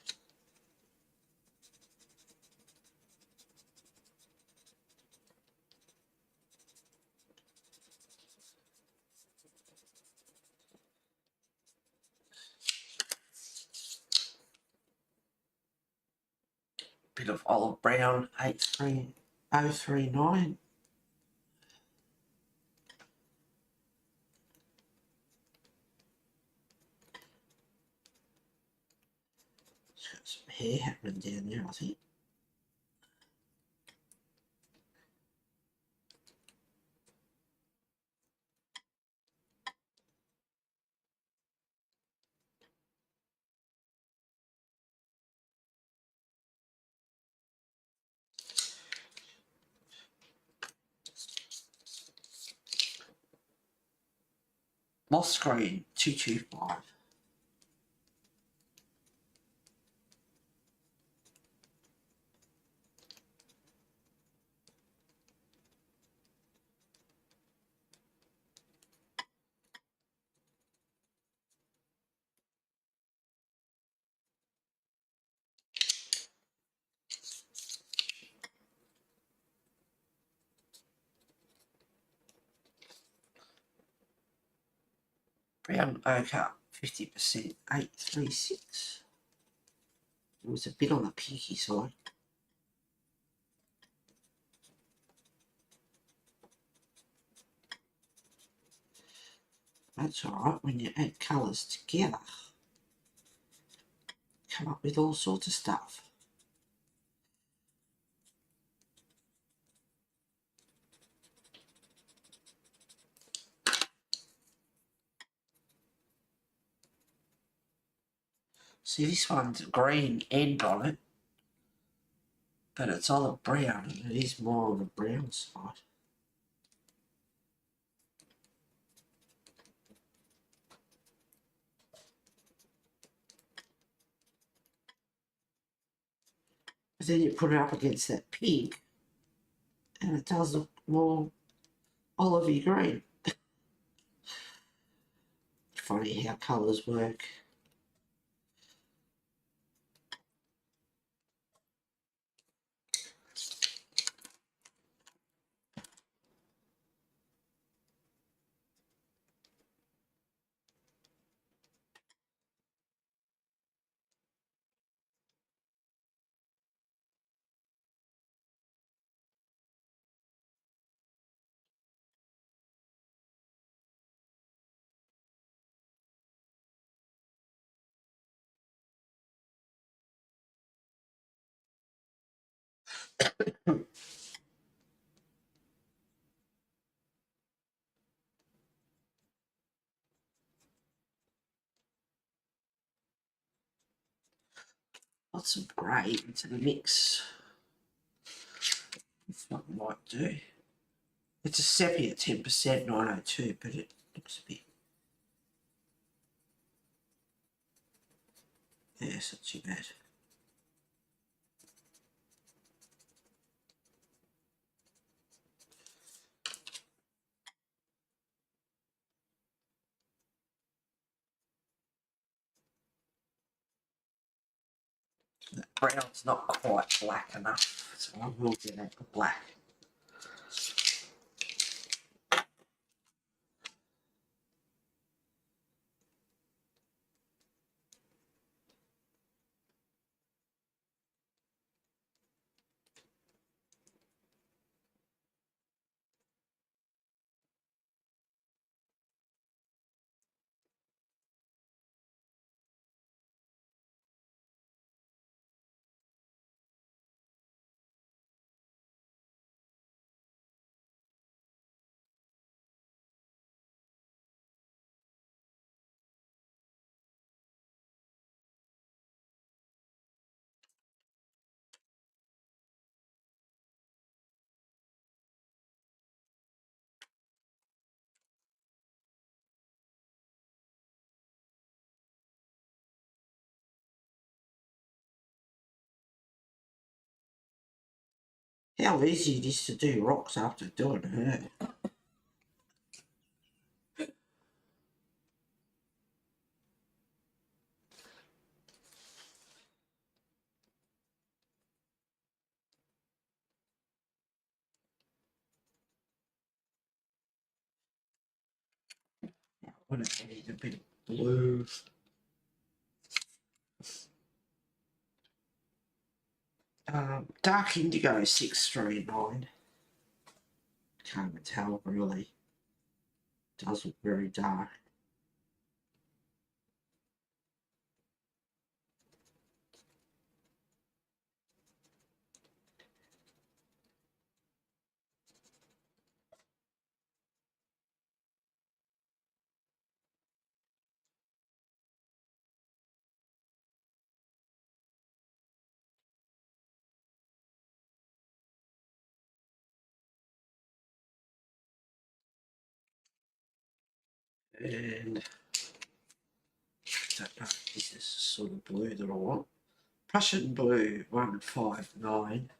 Bit of olive brown 83039. Got some hair happening down there, I think. Moss green 225. Brown ochre 50% 836. It was a bit on the pinky side. That's alright when you add colours together. Come up with all sorts of stuff. See, this one's a green end on it, but it's olive brown, and it is more on the brown side. But then you put it up against that pink, and it does look more olivey green. Funny how colours work. Lots of grey into the mix. That's what I might do. It's a sepia at 10%, 902, but it looks a bit. Yeah, it's not too bad. The brown's not quite black enough, so I will get out the black. How easy it is to do rocks after doing her. I want to need a bit of blue. Dark indigo 639. Can't even tell really. Does look very dark. And I don't know if this is the sort of blue that I want. Prussian blue 159.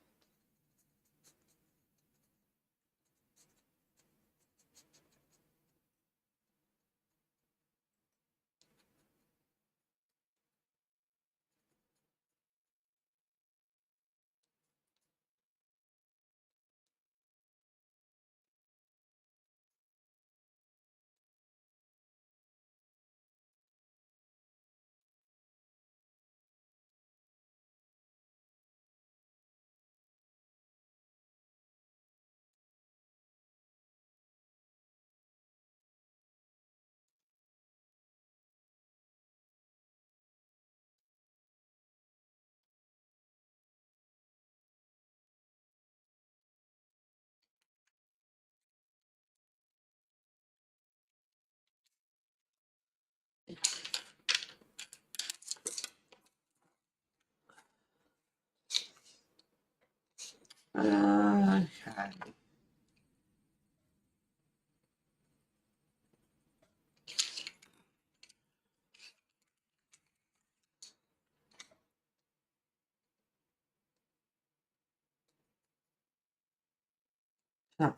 Okay.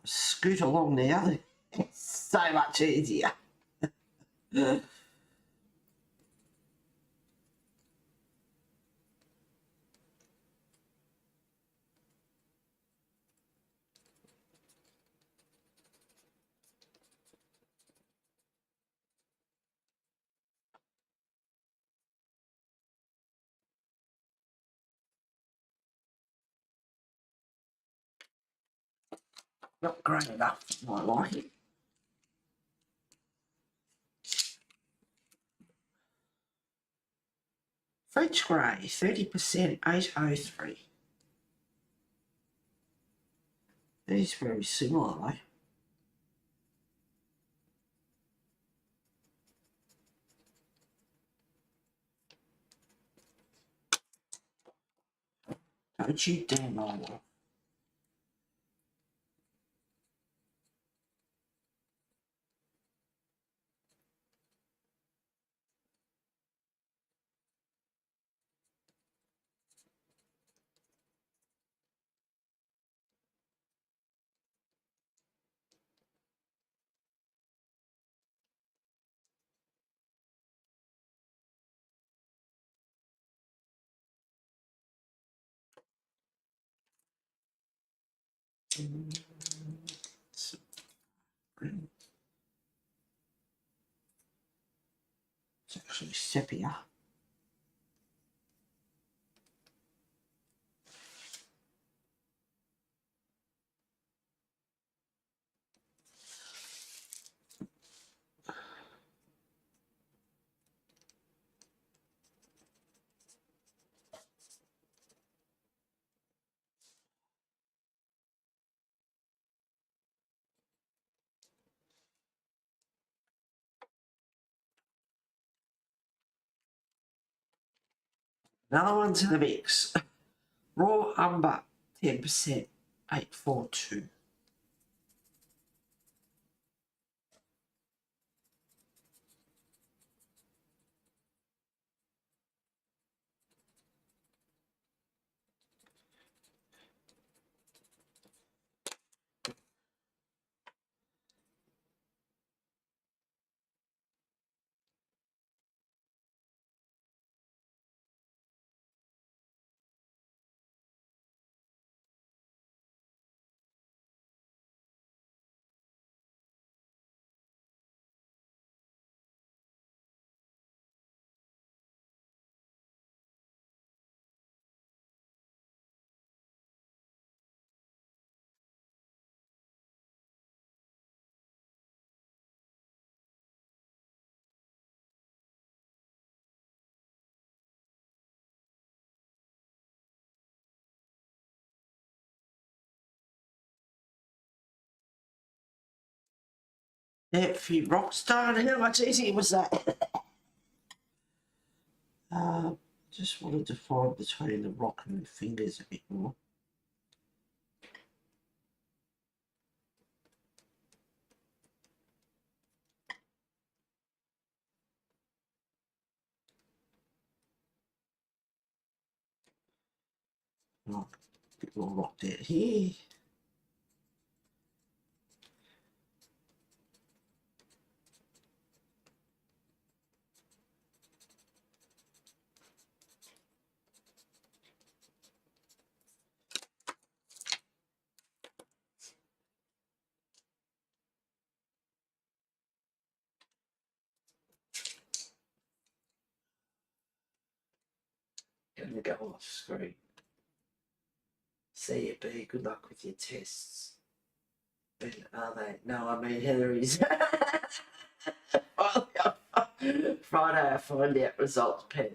Scoot along now. It's so much easier. Not great enough for my liking. French grey, 30%, 803. These are very similar though. Don't you dare know. It's actually sepia. Another one's in the mix. Raw umber, 10%, 842. Nephew Rockstar, and how much easier was that? Just wanted to find between the rock and the fingers a bit more. Oh, a bit more rock down here. Gonna go off screen. See you, B. Good luck with your tests. When are they? No, I mean Hillary's. Friday, I find out results, pen.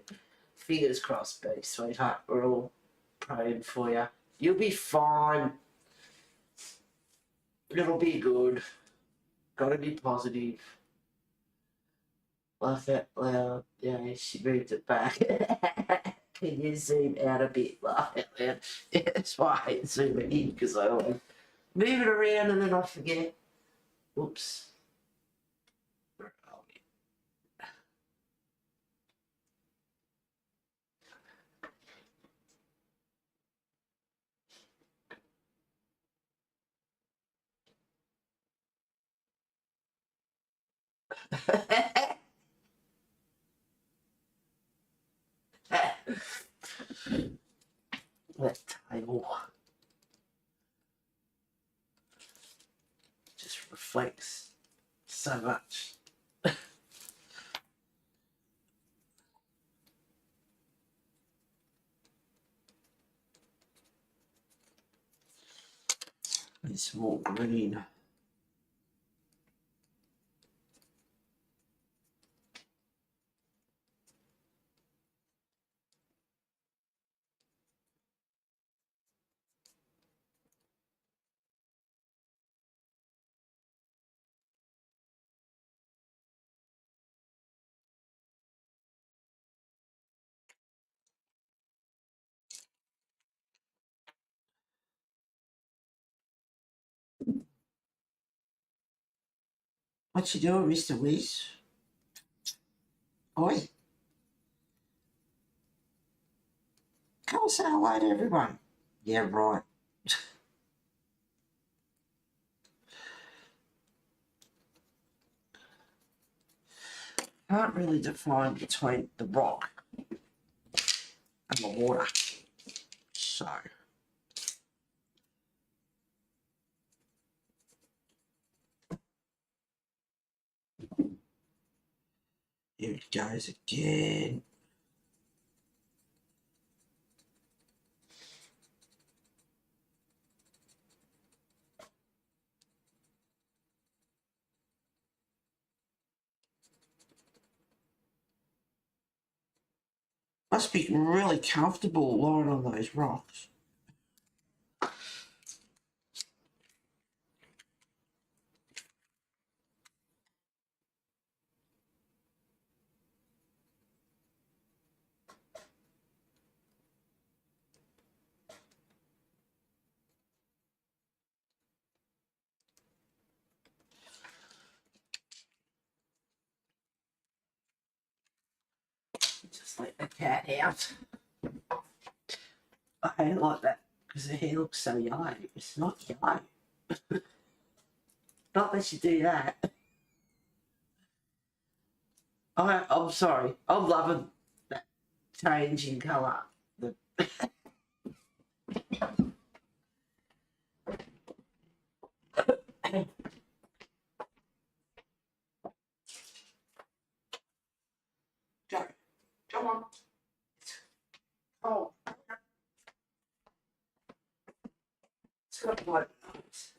Fingers crossed, B, sweetheart. We're all praying for you. You'll be fine. It'll be good. Gotta be positive. Laugh out loud. Yeah, she moved it back. Can you zoom out a bit? Laugh out loud. Yeah, that's why I hate zooming in, because I always move it around and then I forget. Oops. Where are we? That table just reflects so much. It's more green. What you doing, Mr. Wiz? Oi, come and say hello to everyone. Yeah, right. Can't really define between the rock and the water. So here it goes again. Must be really comfortable lying on those rocks. Just let the cat out. I don't like that because the hair looks so yellow. It's not yellow. Not that you do that. I'm sorry. I'm loving that change in colour. The Go. Come on. Oh. It's got blood nose.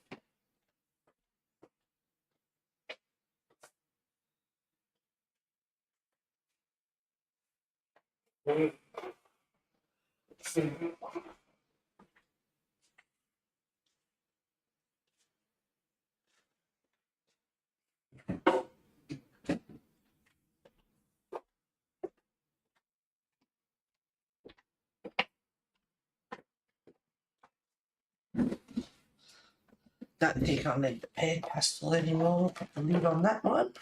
Don't think I'll need the pan pastel anymore. Put the lid on that one.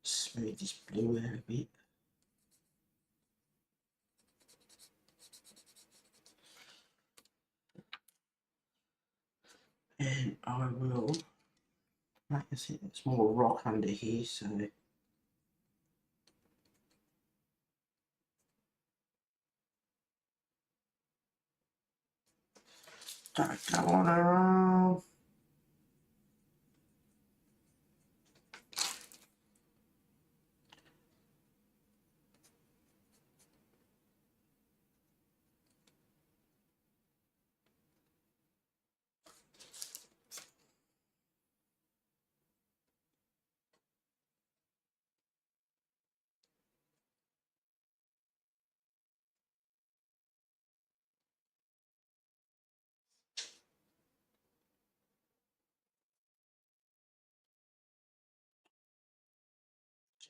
Smooth this blue out a bit. And I will, like I said, it's more rock under here, so don't go on around.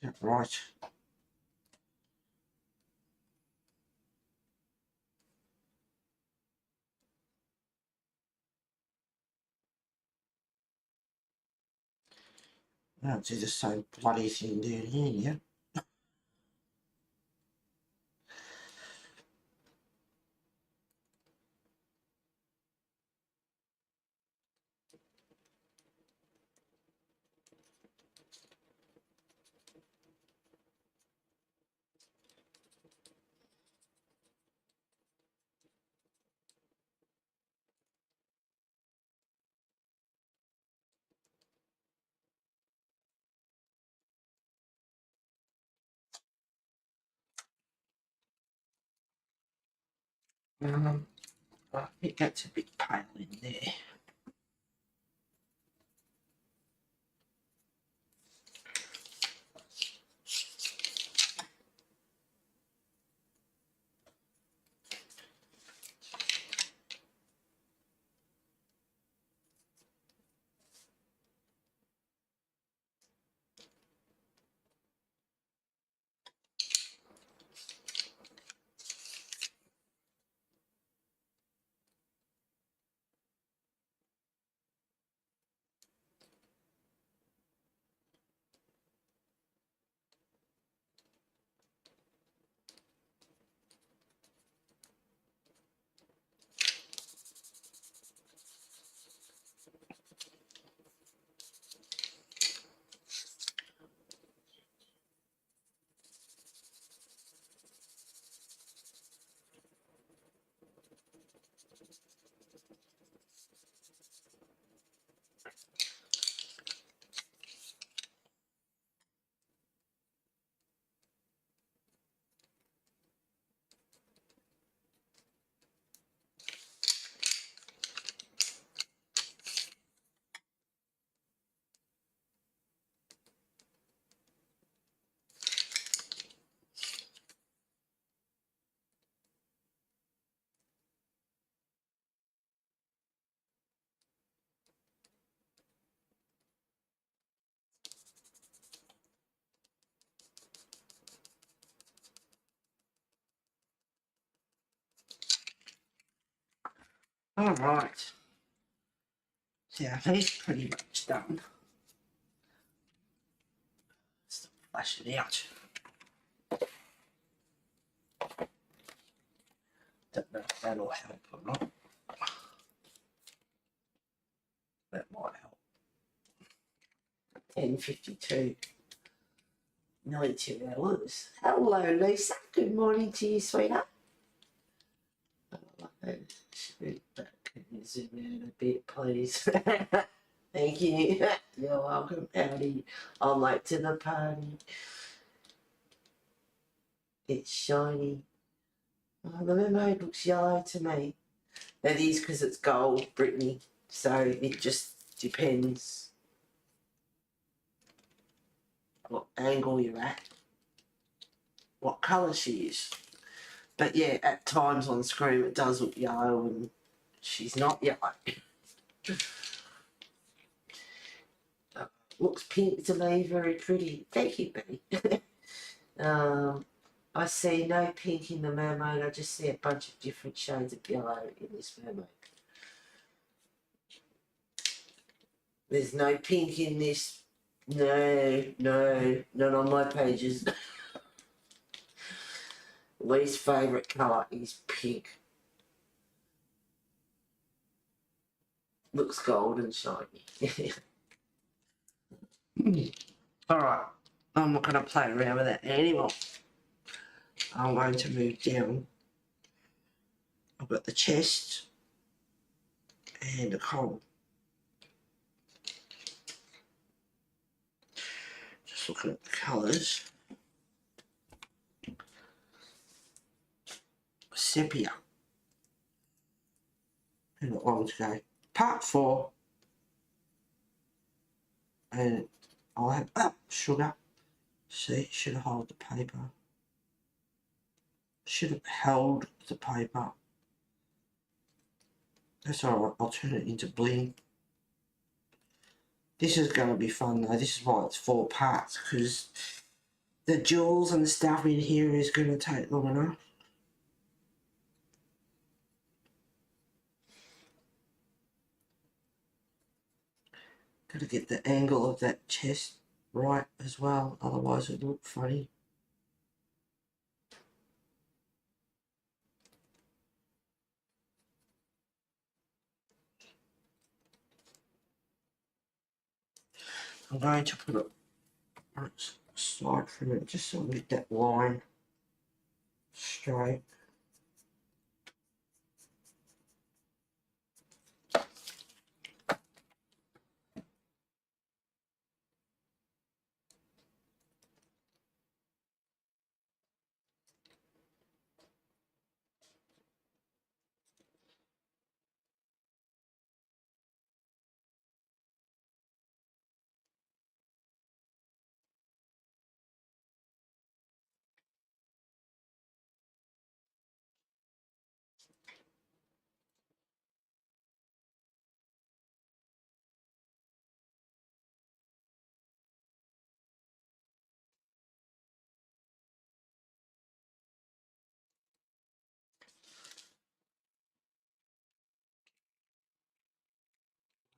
that right? I don't do the same bloody thing down here yet. I think that's a bit pale in there. All right. So he's pretty much done. Let's flash it out. Don't know if that'll help or not. That might help. 10:52. Nearly 2 hours. Hello, Lisa. Good morning to you, sweetheart. Can you zoom in a bit, please? Thank you. You're welcome, Howdy. I'm late to the party. It's shiny. Oh, the mermaid looks yellow to me. That is because it's gold, Brittany. So it just depends what angle you're at, what colour she is. But yeah, at times on screen it does look yellow and she's not yellow. Looks pink to me, very pretty. Thank you, Betty. I see no pink in the mermaid. I just see a bunch of different shades of yellow in this mermaid. There's no pink in this. No, not on my pages. Least favourite colour is pink. Looks gold and shiny. Alright, I'm not going to play around with that anymore. I'm going to move down. I've got the chest and the collar. Just looking at the colours. Sepia. And not long to go. Part 4. And I'll have sugar. See, should have held the paper. Should have held the paper. That's alright, I'll turn it into bling. This is going to be fun though. This is why it's 4 parts, because the jewels and stuff in here is going to take long enough. Got to get the angle of that chest right as well, otherwise it would look funny. I'm going to put it on its side for a minute just so I get that line straight.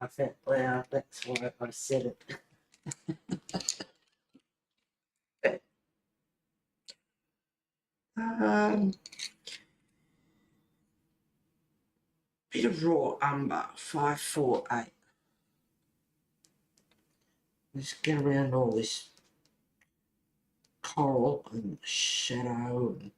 I felt loud, that's why I said it. Bit of raw umber, 548. Just get around all this coral and shadow and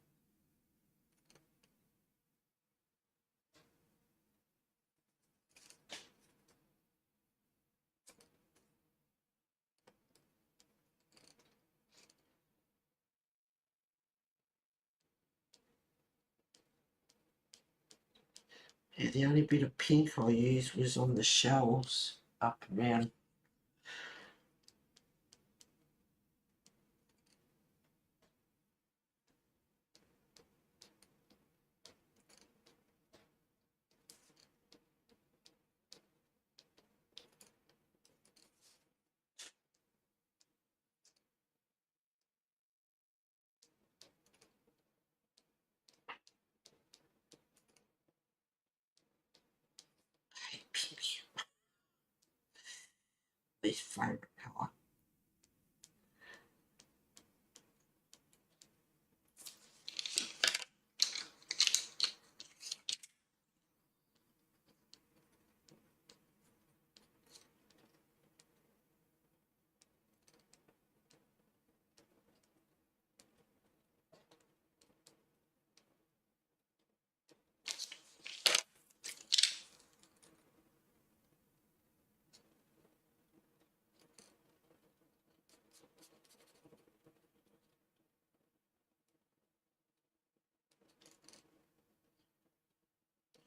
yeah, the only bit of pink I used was on the shells up around. Hey, pink. Least favourite colour.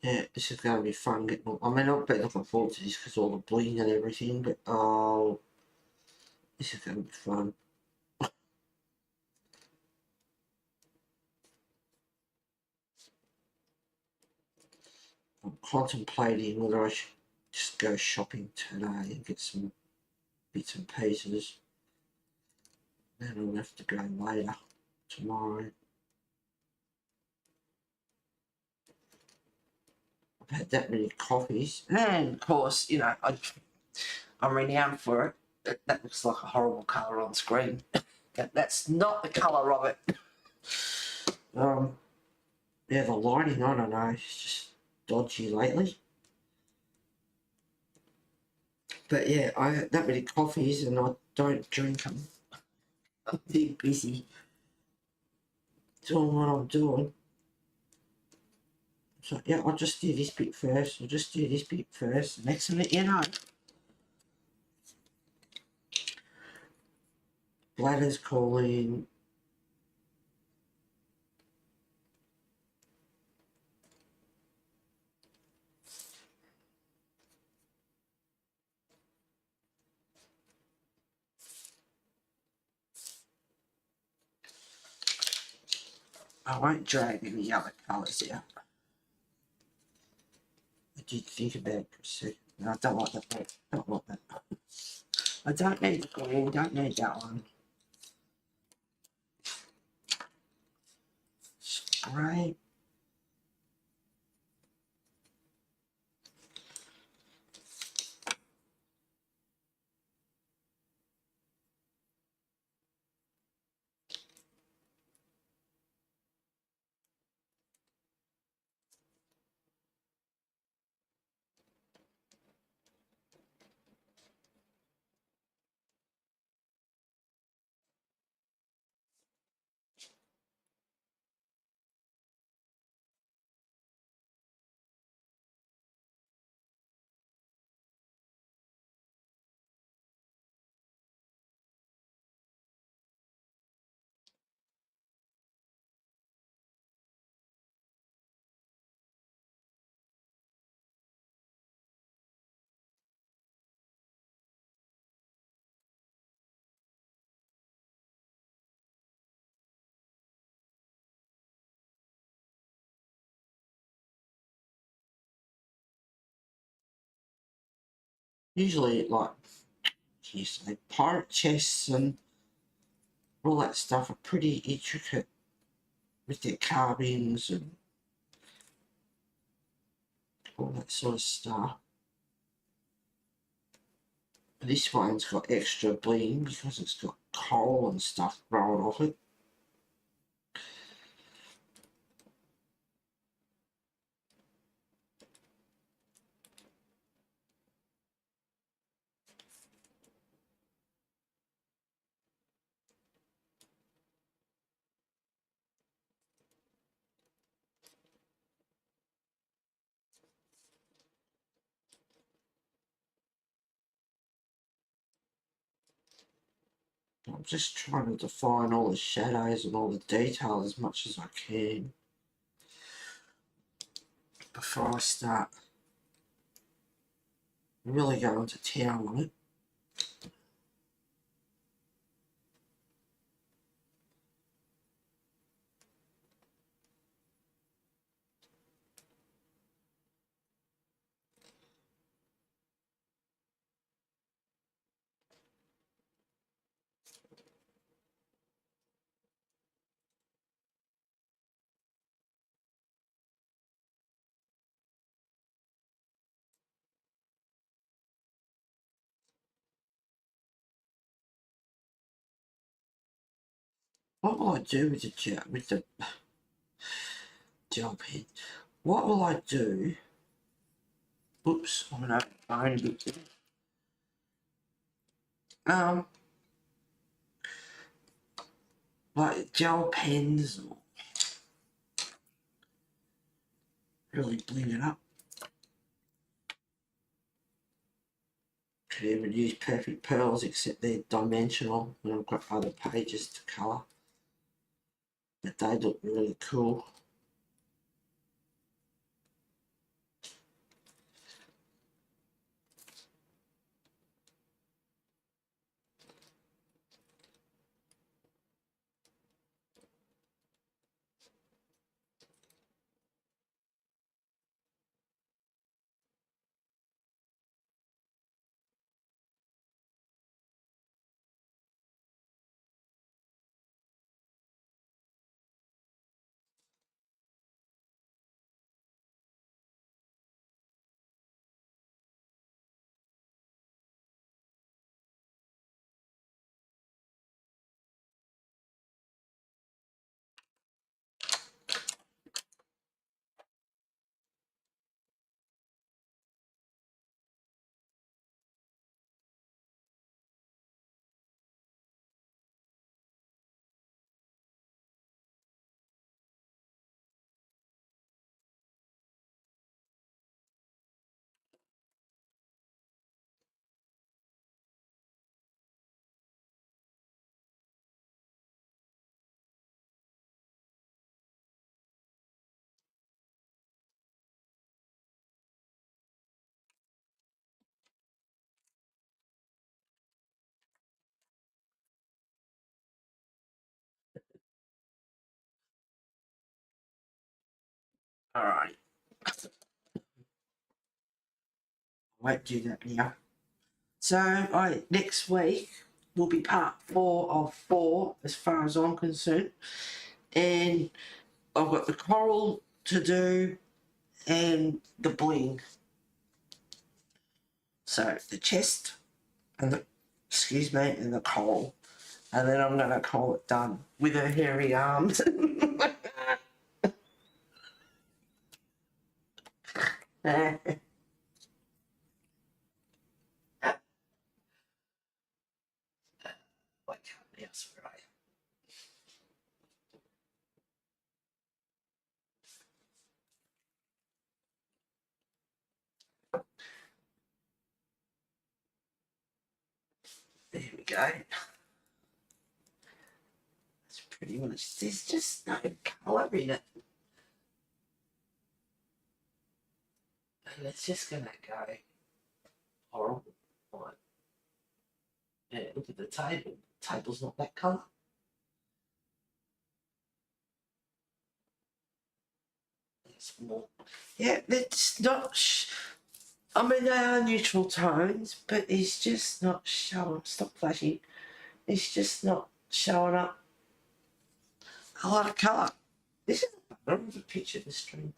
Yeah, this is going to be fun getting. I mean, I'm better looking forward to this because all the bling and everything, but this is going to be fun. I'm contemplating whether I should just go shopping today and get some bits and pieces. Then I'll have to go later, tomorrow. I've had that many coffees. And of course, you know, I'm renowned for it. That looks like a horrible colour on screen. That's not the colour of it. Yeah, the lighting, I don't know, it's just dodgy lately. But yeah, I had that many coffees and I don't drink them. I'm too busy doing what I'm doing. So yeah, I'll just do this bit first. Next minute, you know. Bladder's calling. I won't drag any other colours out. I did think about it for a second. No, I don't like that. Don't like that. I don't need the green, don't need that one. grey. Usually, like, geez, like pirate chests and all that stuff are pretty intricate with their carvings and all that sort of stuff. This one's got extra bling because it's got coal and stuff growing off it. I'm just trying to define all the shadows and all the detail as much as I can before I start really going to town on it. What will I do with the gel pen? What will I do? Oops, I'm gonna open a bit there. Like gel pens, really bling it up. Could even use perfect pearls, except they're dimensional, and I've got other pages to colour. But they look really cool. Alright. I won't do that now. So next week will be part 4 of 4 as far as I'm concerned. And I've got the coral to do and the bling. So the chest and the, excuse me, and the coral. And then I'm going to call it done with her hairy arms. There we go. That's pretty much, there's just no colour in it. And it's just going to go horrible. Right. Yeah, look at the table. The table's not that colour. It's more. Yeah, it's not. I mean, they are neutral tones, but it's just not showing. Stop flashing. It's just not showing up a lot of colour. This is a picture of the string.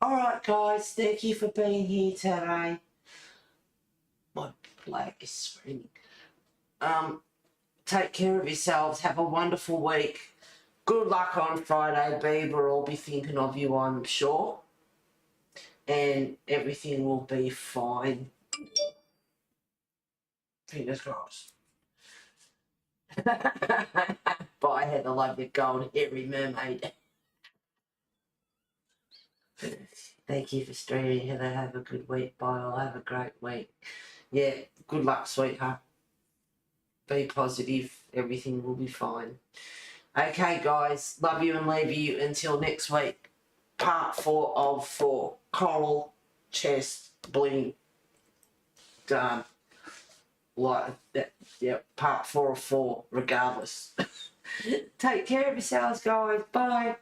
Alright guys, thank you for being here today. My black is screaming. Take care of yourselves. Have a wonderful week. Good luck on Friday, Bea. We'll all be thinking of you, I'm sure. And everything will be fine. Fingers crossed. Bye, Heather. Love your gold hairy mermaid. Thank you for streaming, Heather. Have a good week. Bye. I'll have a great week. Yeah, good luck, sweetheart. Be positive. Everything will be fine. Okay, guys. Love you and leave you until next week. Part 4 of 4. Coral, chest, bling. Done. Like that. Yeah, part 4 of 4, regardless. Take care of yourselves, guys. Bye.